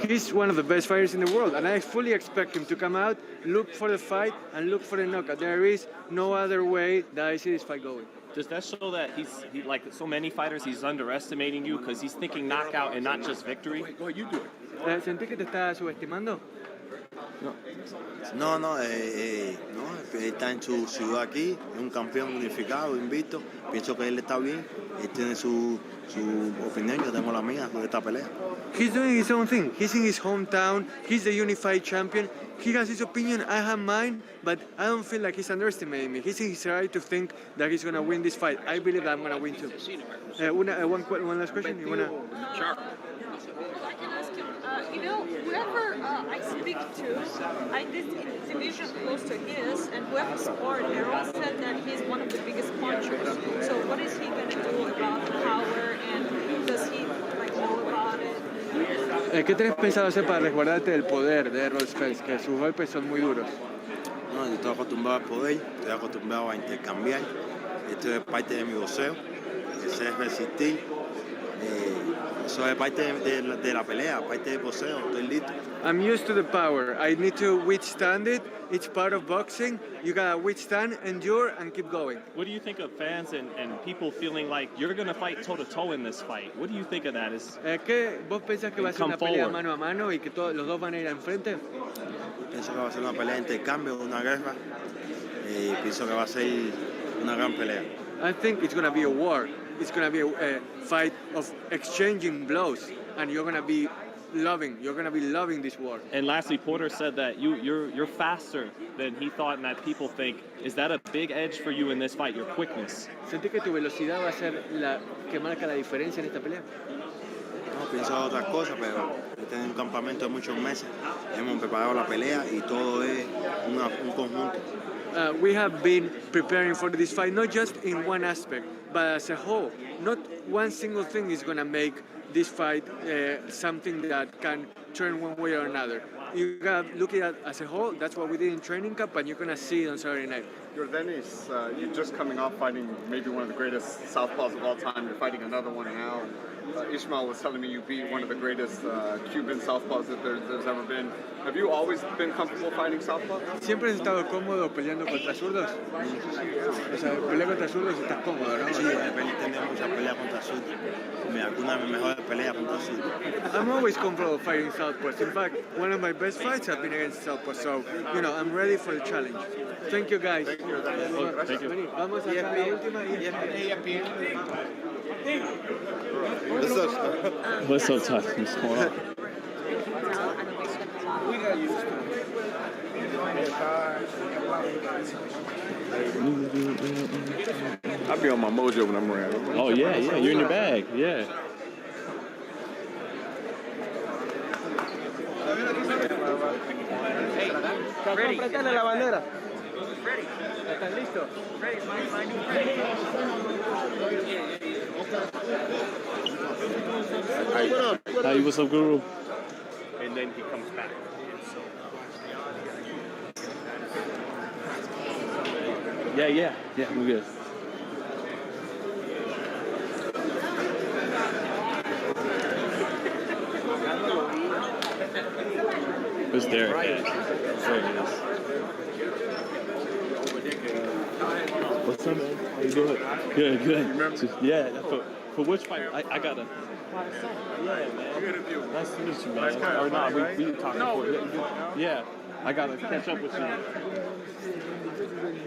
He's one of the best fighters in the world, and I fully expect him to come out, look for the fight, and look for the knockout. There is no other way that I see this fight going. Does that show that he like so many fighters, he's underestimating you because he's thinking knockout and not just victory? Go, you do it. ¿Sentí que te está subestimando? No, está en su ciudad aquí, es un campeón unificado, invicto. Pienso que él está bien, él tiene su opinión, yo tengo la mía de esta pelea. He's doing his own thing. He's in his hometown. He's the unified champion. He has his opinion. I have mine, but I don't feel like he's underestimating me. He's in his right to think that he's going to win this fight. I believe that I'm going to win too. One last question. Sure. I can ask you, whoever I speak to, this division close to his, and whoever scored, Errol said that he's one of the biggest punchers. So what is he going to do about the power, and does he know about it? ¿Qué tienes pensado hacer para resguardarte del poder de Errol Spence, que sus golpes son muy duros? No, yo estoy acostumbrado al poder, estoy acostumbrado a intercambiar. Esto es parte de mi boxeo, que sé resistir. Eso es parte de la pelea, parte del boxeo, estoy listo. I'm used to the power. I need to withstand it. It's part of boxing. You gotta withstand, endure, and keep going. What do you think of fans and people feeling like you're going to fight toe-to-toe in this fight? What do you think of that? ¿Qué vos pensás que va a ser una pelea mano a mano y que los dos van a ir enfrente? Pienso que va a ser una pelea de intercambio, una guerra. Pienso que va a ser una gran pelea. I think it's going to be a war. It's going to be a fight of exchanging blows, and you're going to be loving this war. And lastly, Porter said that you're faster than he thought and that people think. Is that a big edge for you in this fight, your quickness? ¿Sentí que tu velocidad va a ser la que marca la diferencia en esta pelea? No, pienso otras cosas, pero he tenido un campamento de muchos meses. Hemos preparado la pelea y todo es un conjunto. We have been preparing for this fight, not just in one aspect, but as a whole. Not one single thing is going to make this fight something that can turn one way or another. You got to look at it as a whole. That's what we did in training camp, and you're going to see it on Saturday night. Yordenis, you're just coming off fighting maybe one of the greatest southpaws of all time. You're fighting another one now. Ishmael was telling me you beat one of the greatest Cuban southpaws that there's ever been. Have you always been comfortable fighting southpaw? Siempre has estado cómodo peleando contra zurdos. O sea, pelear contra zurdos estás cómodo, ¿no? Sí, he tenido muchas peleas contra zurdos. Algunas de mis mejores peleas contra zurdos. I'm always comfortable fighting southpaws. In fact, one of my best fights have been against southpaws. So, you know, I'm ready for the challenge. Thank you, guys. Thank you. Vamos a la última What's up, Todd? What's going on? I'll be on my mojo when I'm around. Oh, yeah, you're in your bag, yeah. Ready. Apretale la bandera. Ready. ¿Estás listo? Ready. Hey, what's up, Guru? And then he comes back. Yeah, we're good. Who's Derek? There it is. What's up, man? How you doing? Good. Yeah, for which fight? I got a... Yeah, man. Nice to meet you, man. Or not, we talked before. Yeah, I got to catch up with you.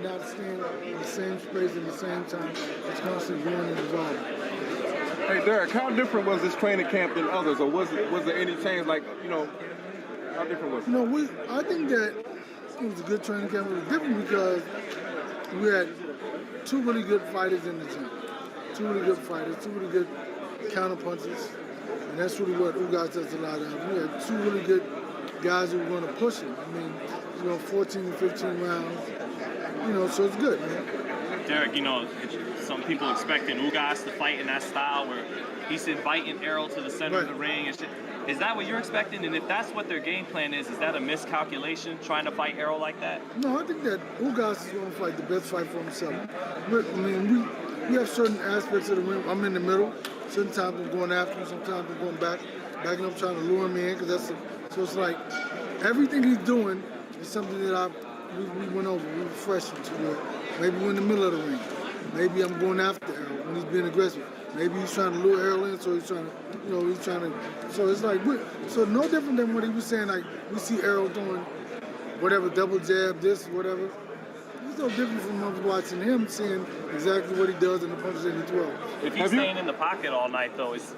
Not staying in the same space at the same time. It's constantly going and evolving. Hey, Derek, how different was this training camp than others, or was there any change? Like, you know, how different was it? I think that it was a good training camp. It was different because we had two really good fighters in the gym. Two really good fighters, two really good counter punches. And that's really what Ugas does a lot of. We had two really good guys who were going to push him. I mean, 14 and 15 rounds. So it's good, man. Derek, some people expecting Ugas to fight in that style where he's inviting Errol to the center of the ring. Is that what you're expecting? And if that's what their game plan is that a miscalculation, trying to fight Errol like that? No, I think that Ugas is going to fight the best fight for himself. We have certain aspects of the ring. I'm in the middle. Sometimes I'm going after him. Sometimes I'm going backing up, trying to lure him in. So it's like everything he's doing is something that we went over. We refreshed him to it. Maybe we're in the middle of the ring. Maybe I'm going after Errol when he's being aggressive. Maybe he's trying to lure Errol in, so he's trying to, so it's like, so no different than what he was saying, like, we see Errol doing whatever, double jab, this, whatever. It's no different from us watching him, seeing exactly what he does and the punches that he throws. If he's staying in the pocket all night, though, is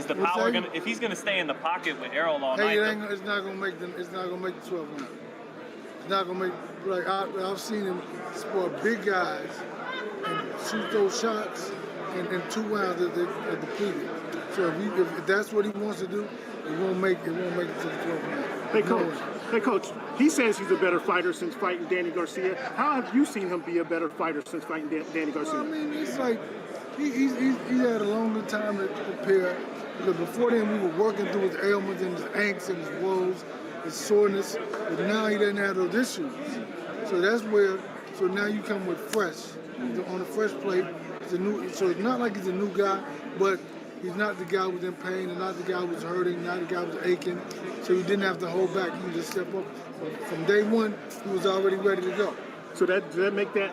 the power gonna? If he's gonna stay in the pocket with Errol all night, it's not gonna make the 12 rounds. It's not gonna make, like I've seen him spot big guys and shoot those shots, and in 2 rounds they're depleted. So if that's what he wants to do, it won't make it to the 12 rounds. Hey coach, he says he's a better fighter since fighting Danny Garcia. How have you seen him be a better fighter since fighting Danny Garcia? Well, I mean, it's like he's had a longer time to prepare, because before then we were working through his ailments and his aches and his woes, his soreness, but now he doesn't have those issues. So that's where, so now you come with fresh, on a fresh plate. So it's not like he's a new guy, but he's not the guy who was in pain, and not the guy who was hurting, not the guy who was aching. So he didn't have to hold back. He could just step up. From day one, he was already ready to go. So does that make that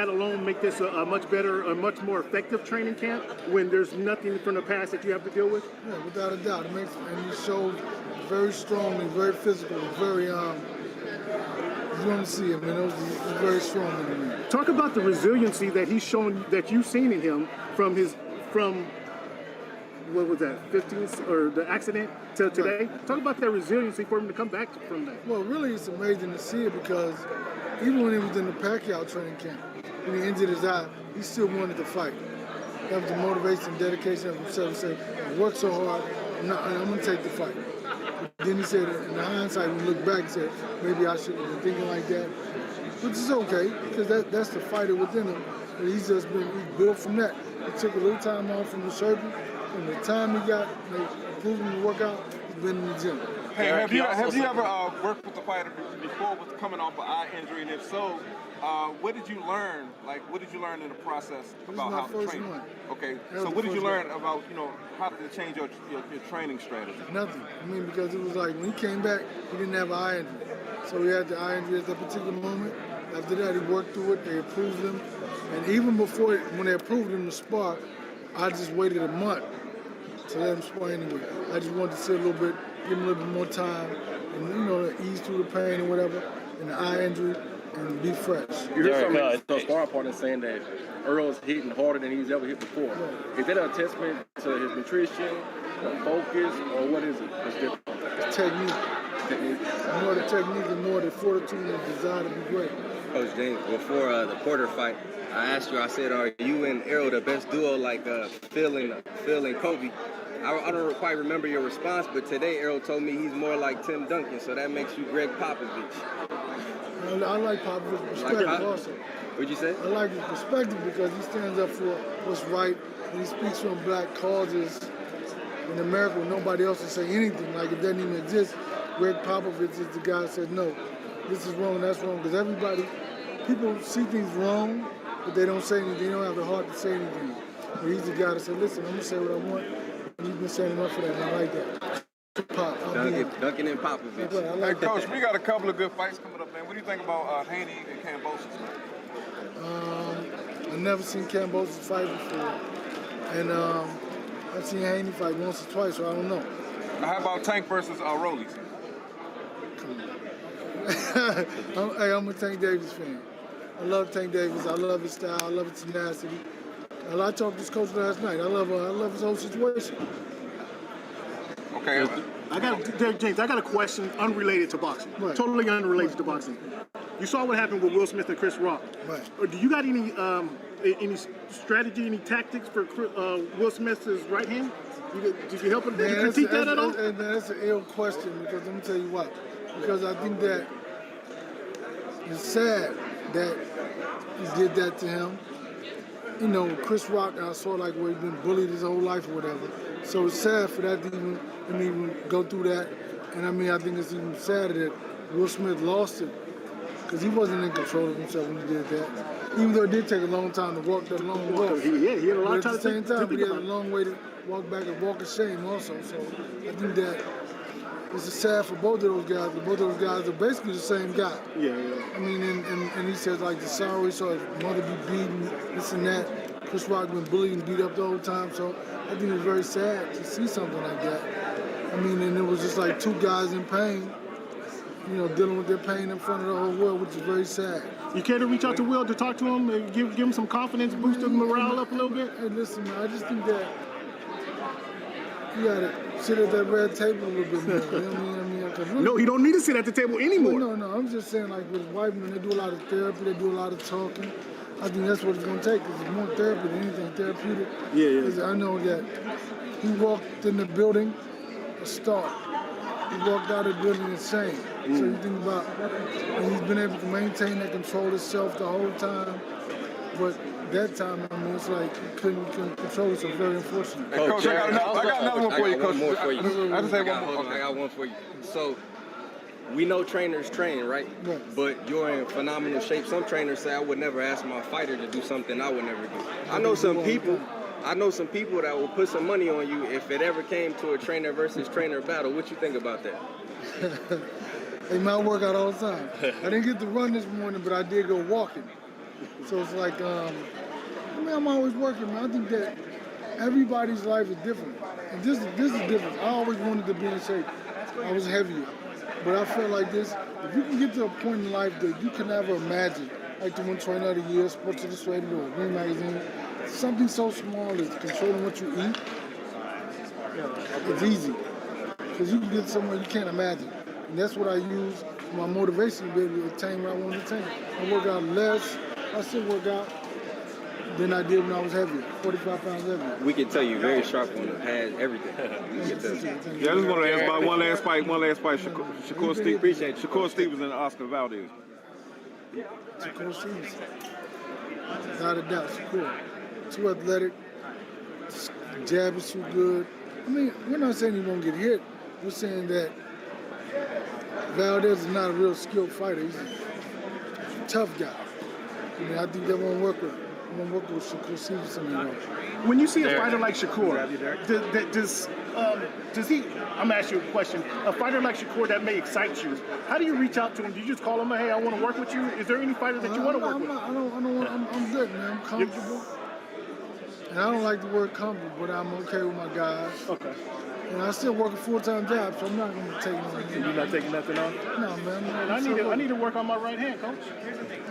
alone make this a much better, a much more effective training camp when there's nothing from the past that you have to deal with? Yeah, without a doubt. And he showed very strongly, very physical, very, you want to see him, he's very strong in the ring. Talk about the resiliency that he's shown, that you've seen in him from what was that, 15th, or the accident to today? Right. Talk about that resiliency for him to come back from that. Well, really, it's amazing to see it, because even when he was in the Pacquiao training camp, when he injured his eye, he still wanted to fight. That was the motivation and dedication of himself. He said, I worked so hard, I'm going to take the fight. But then he said, in hindsight, when he looked back, he said, maybe I shouldn't have been thinking like that. Which is okay, because that's the fighter within him. But he's built from that. He took a little time off from the surgery. From the time he got approved him to work out, he's been in the gym. Hey, have you ever worked with a fighter before with coming off an eye injury? And if so, What did you learn? Like, what did you learn in the process about how to train? One. Okay. That So was what the did you first learn about, how to change your training strategy? Nothing. I mean, because it was like when he came back, he didn't have an eye injury. So he had the eye injury at that particular moment. After that, he worked through it. They approved him. And even before, when they approved him to spar, I just waited a month to let him spar anyway. I just wanted to sit a little bit, give him a little bit more time, and ease through the pain and whatever, and the eye injury, and be fresh. You heard some sparring partners saying that Earl's hitting harder than he's ever hit before. Is that a testament to his nutrition, or focus, or what is it? It's different. It's technique. More the technique and more the fortitude and desire to be great. Coach James, before the Porter fight, I asked you, I said, are you and Errol the best duo like Phil and Kobe? I don't quite remember your response, but today Errol told me he's more like Tim Duncan, so that makes you Greg Popovich. I like Popovich's perspective also. What'd you say? I like his perspective because he stands up for what's right and he speaks from black causes in America when nobody else will say anything. Like it doesn't even exist. Greg Popovich is the guy that said, no, this is wrong, that's wrong. Because people see things wrong, but they don't say anything. They don't have the heart to say anything. But he's the guy that said, listen, I'm going to say what I want. And you've been saying enough for that, and I like that. Duncan and Popovich. Hey, Coach, we got a couple of good fights coming up, man. What do you think about Haney and Kambosos, man? I've never seen Kambosos fight before. And I've seen Haney fight once or twice, so I don't know. How about Tank versus Rollies? I'm a Tank Davis fan. I love Tank Davis. I love his style. I love his tenacity. I talked to his coach last night. I love his whole situation. Okay. James, I got a question unrelated to boxing. Right. Totally unrelated to boxing. You saw what happened with Will Smith and Chris Rock. Right. Do you got any strategy, any tactics for Will Smith's right hand? Did you help him? Did you critique that at all? That's an ill question because let me tell you why. Because I think that it's sad that he did that to him. Chris Rock, I saw where he's been bullied his whole life or whatever. So it's sad for that to even go through that. And I think it's even sadder that Will Smith lost it because he wasn't in control of himself when he did that. Even though it did take a long time to walk that long walk. He had a lot of time at the same time, but he had a long way to walk back and walk of shame also. So I think that it's sad for both of those guys, but both of those guys are basically the same guy. Yeah. I mean, and he says the sorrow, he saw his mother be beaten, this and that. Chris Rock been bullied and beat up the whole time, so I think it's very sad to see something like that. I mean, and it was just like two guys in pain, dealing with their pain in front of the whole world, which is very sad. You care to reach out to Will to talk to him and give him some confidence, boost his morale up a little bit? Hey, listen, man, I just think that you gotta sit at that red table a little bit more. Really, no, he don't need to sit at the table anymore. No, I'm just saying with his wife, when they do a lot of therapy, they do a lot of talking. I think that's what it's gonna take, because it's more therapy than anything therapeutic. Yeah. I know that he walked in the building a star. He walked out of the building insane. So you think about, and he's been able to maintain and control himself the whole time. But that time, it's like he couldn't control himself. Very unfortunate. Hey, Coach, I got another one for you, Coach. I got one for you. So, we know trainers train, right? But you're in phenomenal shape. Some trainers say, I would never ask my fighter to do something I would never do. I know some people that will put some money on you if it ever came to a trainer versus trainer battle. What you think about that? They might work out all the time. I didn't get to run this morning, but I did go walking. So it's like, I'm always working, man. I think that everybody's life is different. And this is different. I always wanted to be in shape. I was heavier. But I felt like this, if you can get to a point in life that you can never imagine, like to win Trainer of the Year, Sports Illustrated, or Green Magazine, something so small as controlling what you eat, it's easy. Because you can get somewhere you can't imagine. And that's what I use for my motivation to be able to attain what I want to attain. I work out less, I still work out, than I did when I was heavier, 45 pounds heavier. We can tell you very sharp on the had everything. I just want to ask about one last fight. Shakur Stevens and Oscar Valdez. Shakur Stevens. Without a doubt, Shakur. Too athletic, jab is too good. I mean, we're not saying he won't get hit. We're saying that Valdez is not a real skilled fighter. He's a tough guy. I mean, I think they won't work with Shakur Stevenson anymore. When you see a fighter like Shakur, does he? I'm gonna ask you a question. A fighter like Shakur that may excite you. How do you reach out to him? Do you just call him, hey, I want to work with you? Is there any fighter that you want to work with? I'm good, man. I'm comfortable. And I don't like the word comfortable, but I'm okay with my guys. Okay. And I still work a full-time job, so I'm not going to take nothing. You're not taking nothing off? No, man. I need to work on my right hand, coach.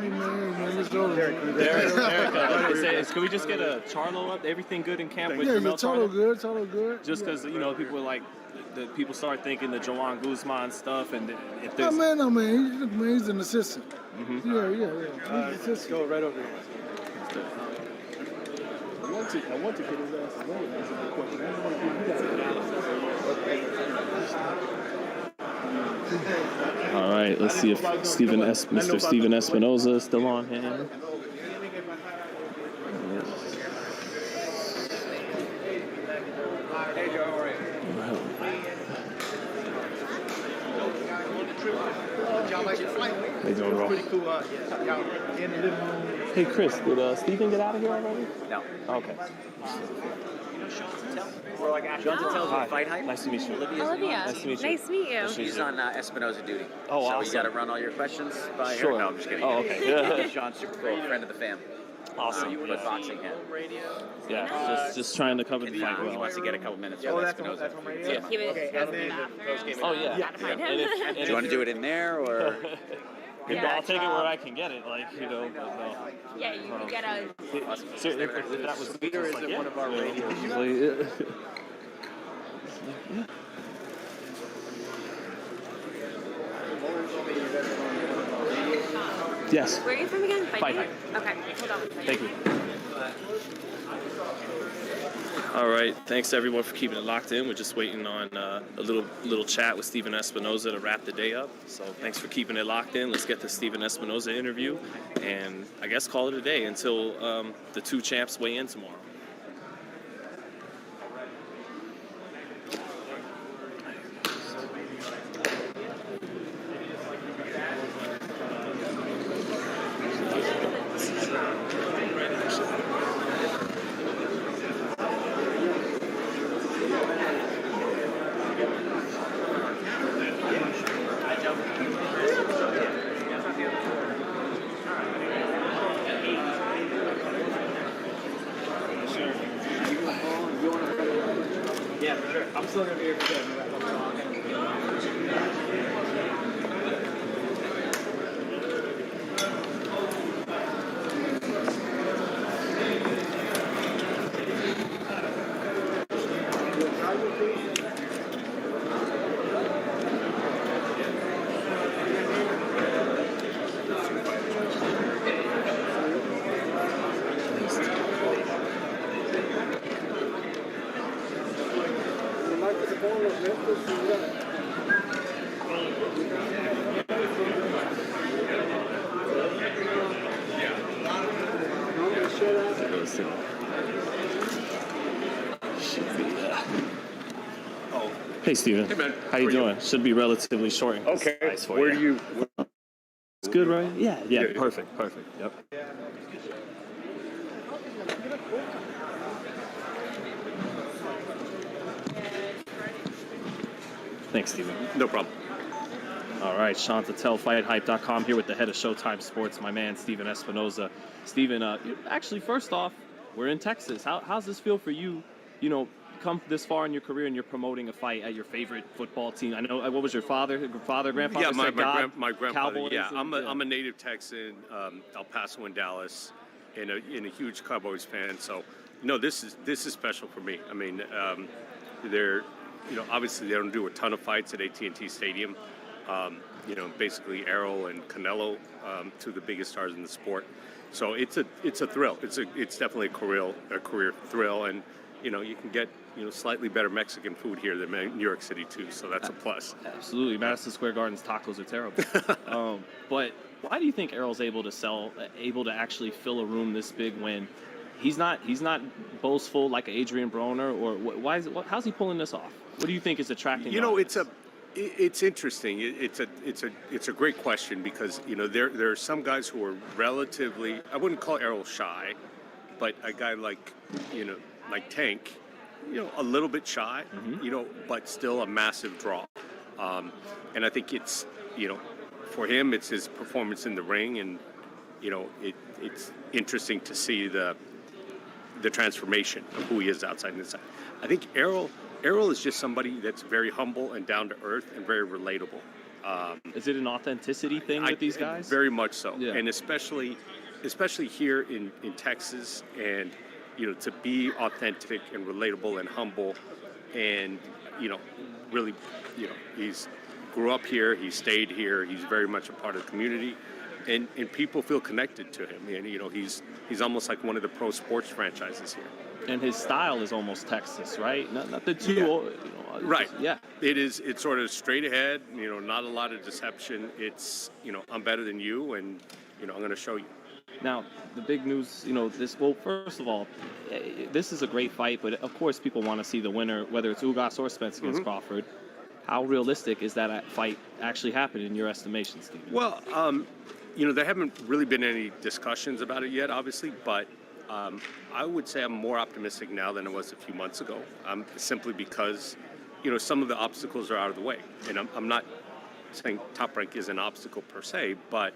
Hey, man, it's over. Erica, can we just get a Charlo up? Everything good in camp with Jamel Charlo good. Just because, people like, people start thinking the Joanne Guzman stuff, and if No, there's... man, he's an assistant. Yeah. He's an assistant. Go right over here. I want to get his ass away. That's a good question. I don't want to do All right, let's see if Mr. Steven Espinoza is still on hand. Hey, doing wrong. Hey, Chris, did Steven get out of here already? No. Okay. Sean Tatel's with FightHype. Nice to meet you. Olivia. Nice to meet you. Nice to meet you. She's on Espinoza duty. Oh, so awesome. you got to run all your questions by Sure. her. No, I'm just kidding. Oh, okay. Sean's super cool, friend of the fam. Awesome. You put boxing in. Yeah, just trying to cover the fight He well. wants to get a couple minutes with Espinoza. He was in the bathroom. Oh, yeah. Gotta find him. Do you want to do it in there or? I'll take it where I can get it, but no. Yeah, you can get a... So if that was Peter is at one of our radios. Yes. Where are you from again? FightHype. Okay, hold on one second. Thank you. All right, thanks everyone for keeping it locked in. We're just waiting on a little chat with Steven Espinoza to wrap the day up. So thanks for keeping it locked in. Let's get the Steven Espinoza interview, and I guess call it a day until the two champs weigh in tomorrow. Hey, Steven. Hey, man. How you doing? Should be relatively short. And Okay. concise for Where do you? It's good, right? Yeah. Perfect. Yep. Thanks, Steven. No problem. All right, Sean Tatel, FightHype.com, here with the head of Showtime Sports, my man, Steven Espinoza. Steven, actually, first off, we're in Texas. How's this feel for you, come this far in your career and you're promoting a fight at your favorite football team? I know, what was your grandfather? Yeah, my grandfather. Cowboys, yeah, I'm a native Texan, El Paso and Dallas, and a huge Cowboys fan. So, this is special for me. I mean, they're, obviously they don't do a ton of fights at AT&T Stadium. Basically Errol and Canelo, two of the biggest stars in the sport. So it's a thrill. It's definitely a career thrill, and you can get slightly better Mexican food here than New York City too. So that's a plus. Absolutely, Madison Square Garden's tacos are terrible. But why do you think Errol's able to actually fill a room this big when he's not boastful like Adrian Broner, or how's he pulling this off? What do you think is attracting? It's interesting. It's a great question because there are some guys who are relatively, I wouldn't call Errol shy, but a guy like like Tank, a little bit shy, but still a massive draw. And I think it's for him it's his performance in the ring, and it's interesting to see the transformation of who he is outside and inside. I think Errol is just somebody that's very humble and down to earth and very relatable. Is it an authenticity thing with these guys? Very much so, Yeah. and especially here in Texas, and to be authentic and relatable and humble, and really he's grew up here, he stayed here, he's very much a part of the community, and people feel connected to him, and he's almost like one of the pro sports franchises here. And his style is almost Texas, right? Not the two. Right. Yeah. It's sort of straight ahead. Not a lot of deception. It's I'm better than you, and I'm going to show you. Now, the big news, first of all, this is a great fight, but of course people want to see the winner, whether it's Ugas or Spence against Crawford. How realistic is that fight actually happen in your estimation, Steve? Well, there haven't really been any discussions about it yet, obviously, but I would say I'm more optimistic now than I was a few months ago, simply because, some of the obstacles are out of the way. And I'm not saying Top Rank is an obstacle per se, but,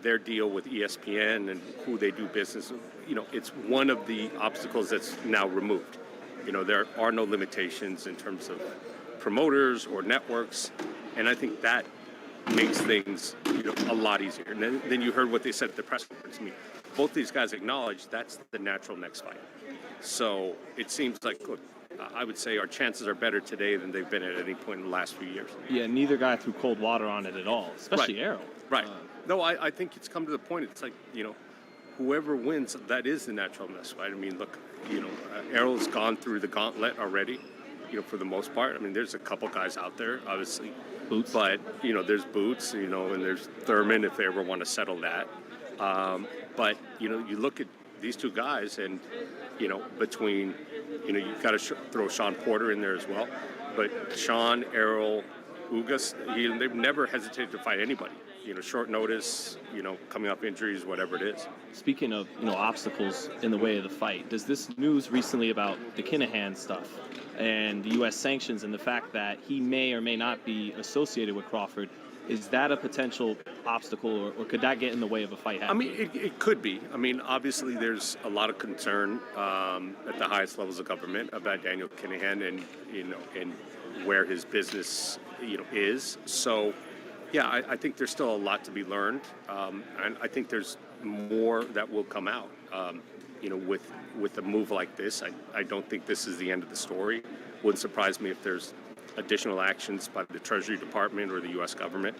their deal with ESPN and who they do business, it's one of the obstacles that's now removed. There are no limitations in terms of promoters or networks, and I think that makes things a lot easier. And then you heard what they said at the press conference. I mean, both these guys acknowledge that's the natural next fight. So it seems like, look, I would say our chances are better today than they've been at any point in the last few years. Yeah, neither guy threw cold water on it at all, especially Errol. Right. No, I think it's come to the point, it's like, whoever wins, that is the natural next fight. I mean, look, Errol's gone through the gauntlet already, for the most part. I mean, there's a couple guys out there, obviously. Boots. But, there's Boots, and there's Thurman if they ever want to settle that. But, you look at these two guys, and, between, you've got to throw Sean Porter in there as well. But Sean, Errol, Ugas, they've never hesitated to fight anybody. Short notice, coming up injuries, whatever it is. Speaking of, obstacles in the way of the fight, does this news recently about the Kinahan stuff and the U.S. sanctions and the fact that he may or may not be associated with Crawford, is that a potential obstacle, or could that get in the way of a fight happening? I mean, it could be. I mean, obviously there's a lot of concern at the highest levels of government about Daniel Kinahan and, and where his business, is. So, yeah, I think there's still a lot to be learned, and I think there's more that will come out. With a move like this, I don't think this is the end of the story. Wouldn't surprise me if there's additional actions by the Treasury Department or the U.S. government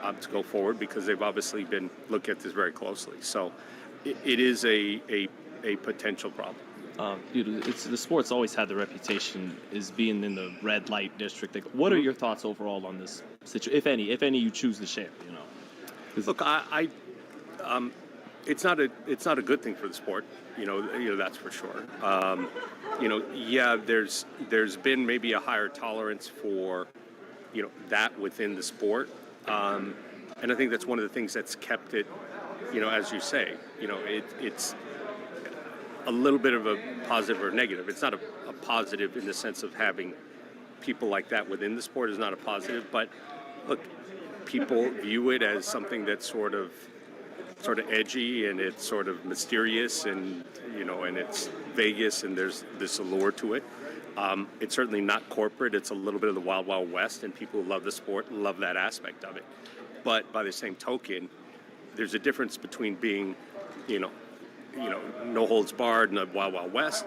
to go forward, because they've obviously been looking at this very closely. So it is a potential problem. The sport's always had the reputation as being in the red light district. What are your thoughts overall on this situation, if any you choose to share? Look, it's not a good thing for the sport. That's for sure. Yeah, there's been maybe a higher tolerance for that within the sport, and I think that's one of the things that's kept it. As you say, it's a little bit of a positive or negative. It's not a positive in the sense of having people like that within the sport is not a positive, but look, people view it as something that's sort of edgy, and it's sort of mysterious, and and it's Vegas, and there's this allure to it. It's certainly not corporate. It's a little bit of the Wild Wild West, and people who love the sport love that aspect of it. But by the same token, there's a difference between being, no holds barred in the Wild Wild West,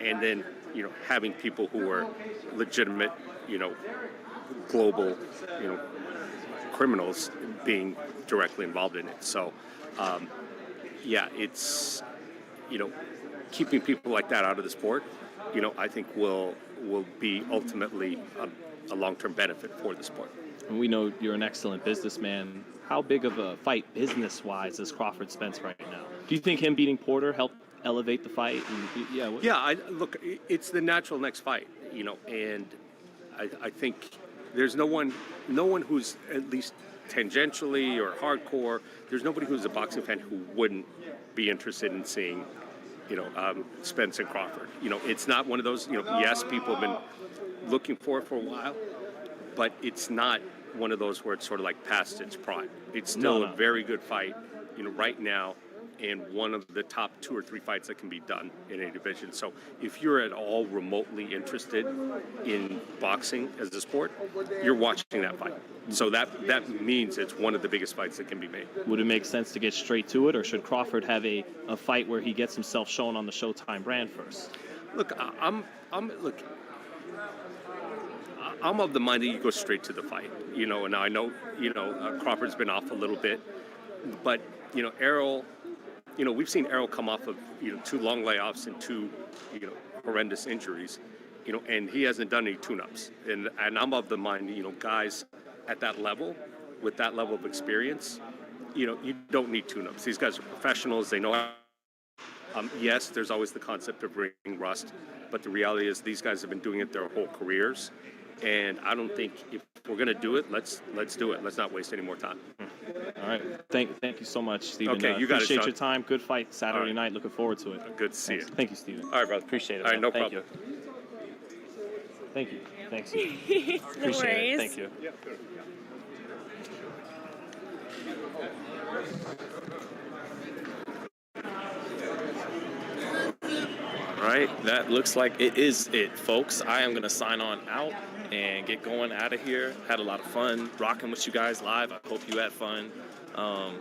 and then, having people who are legitimate, global, criminals being directly involved in it. So, yeah, it's, keeping people like that out of the sport, I think will be ultimately a long-term benefit for the sport. And we know you're an excellent businessman. How big of a fight business-wise is Crawford Spence right now? Do you think him beating Porter helped elevate the fight? Look, it's the natural next fight, and I think, there's no one who's at least tangentially or hardcore. There's nobody who's a boxing fan who wouldn't be interested in seeing, Spence and Crawford. It's not one of those. Yes, people have been looking for it for a while, but it's not one of those where it's sort of like past its prime. It's still a very good fight, right now, and one of the top 2 or 3 fights that can be done in a division. So if you're at all remotely interested in boxing as a sport, you're watching that fight. So that means it's one of the biggest fights that can be made. Would it make sense to get straight to it, or should Crawford have a fight where he gets himself shown on the Showtime brand first? Look, I'm of the mind that you go straight to the fight, and I know, Crawford's been off a little bit, but, Errol, we've seen Errol come off of, 2 long layoffs and 2, horrendous injuries, and he hasn't done any tune-ups. And I'm of the mind, guys at that level, with that level of experience, you don't need tune-ups. These guys are professionals. They know how. Yes, there's always the concept of bringing rust, but the reality is these guys have been doing it their whole careers. And I don't think if we're going to do it, let's do it. Let's not waste any more time. All right. Thank you so much, Stephen. Okay, you got it, appreciate son. your time. Good fight Saturday night. Looking forward to it. Good to see you. Thank you, Stephen. All right, brother. Appreciate it. All right, no Thank problem. Thank you. Thanks. No Appreciate worries. it. Thank you. All right, that looks like it is it, folks. I am going to sign on out and get going out of here. Had a lot of fun rocking with you guys live. I hope you had fun.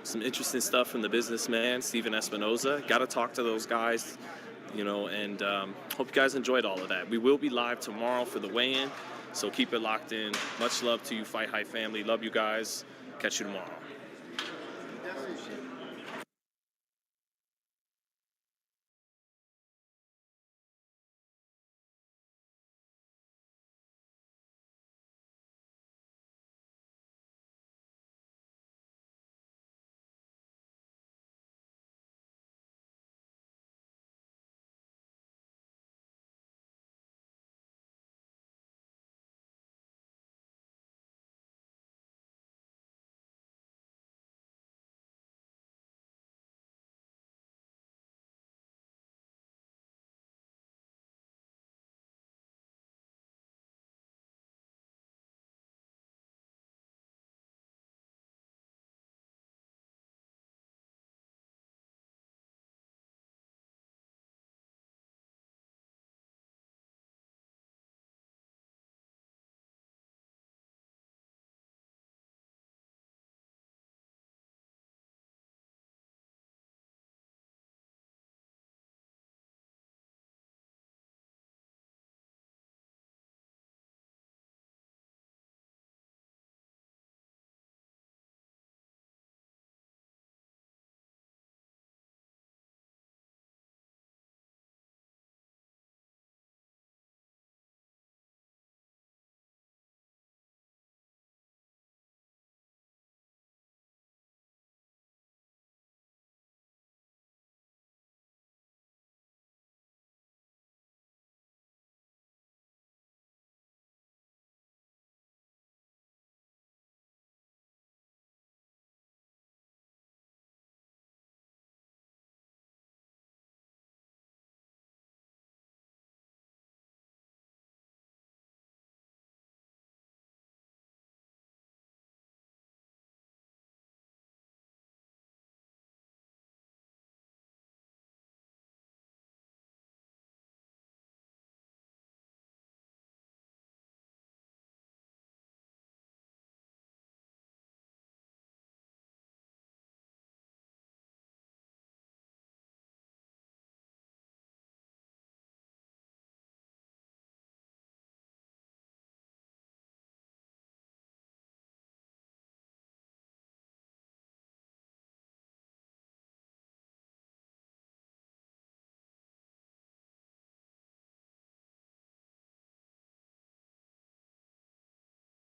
Some interesting stuff from the businessman, Stephen Espinoza. Got to talk to those guys, and hope you guys enjoyed all of that. We will be live tomorrow for the weigh-in, so keep it locked in. Much love to you, FightHype family. Love you guys. Catch you tomorrow.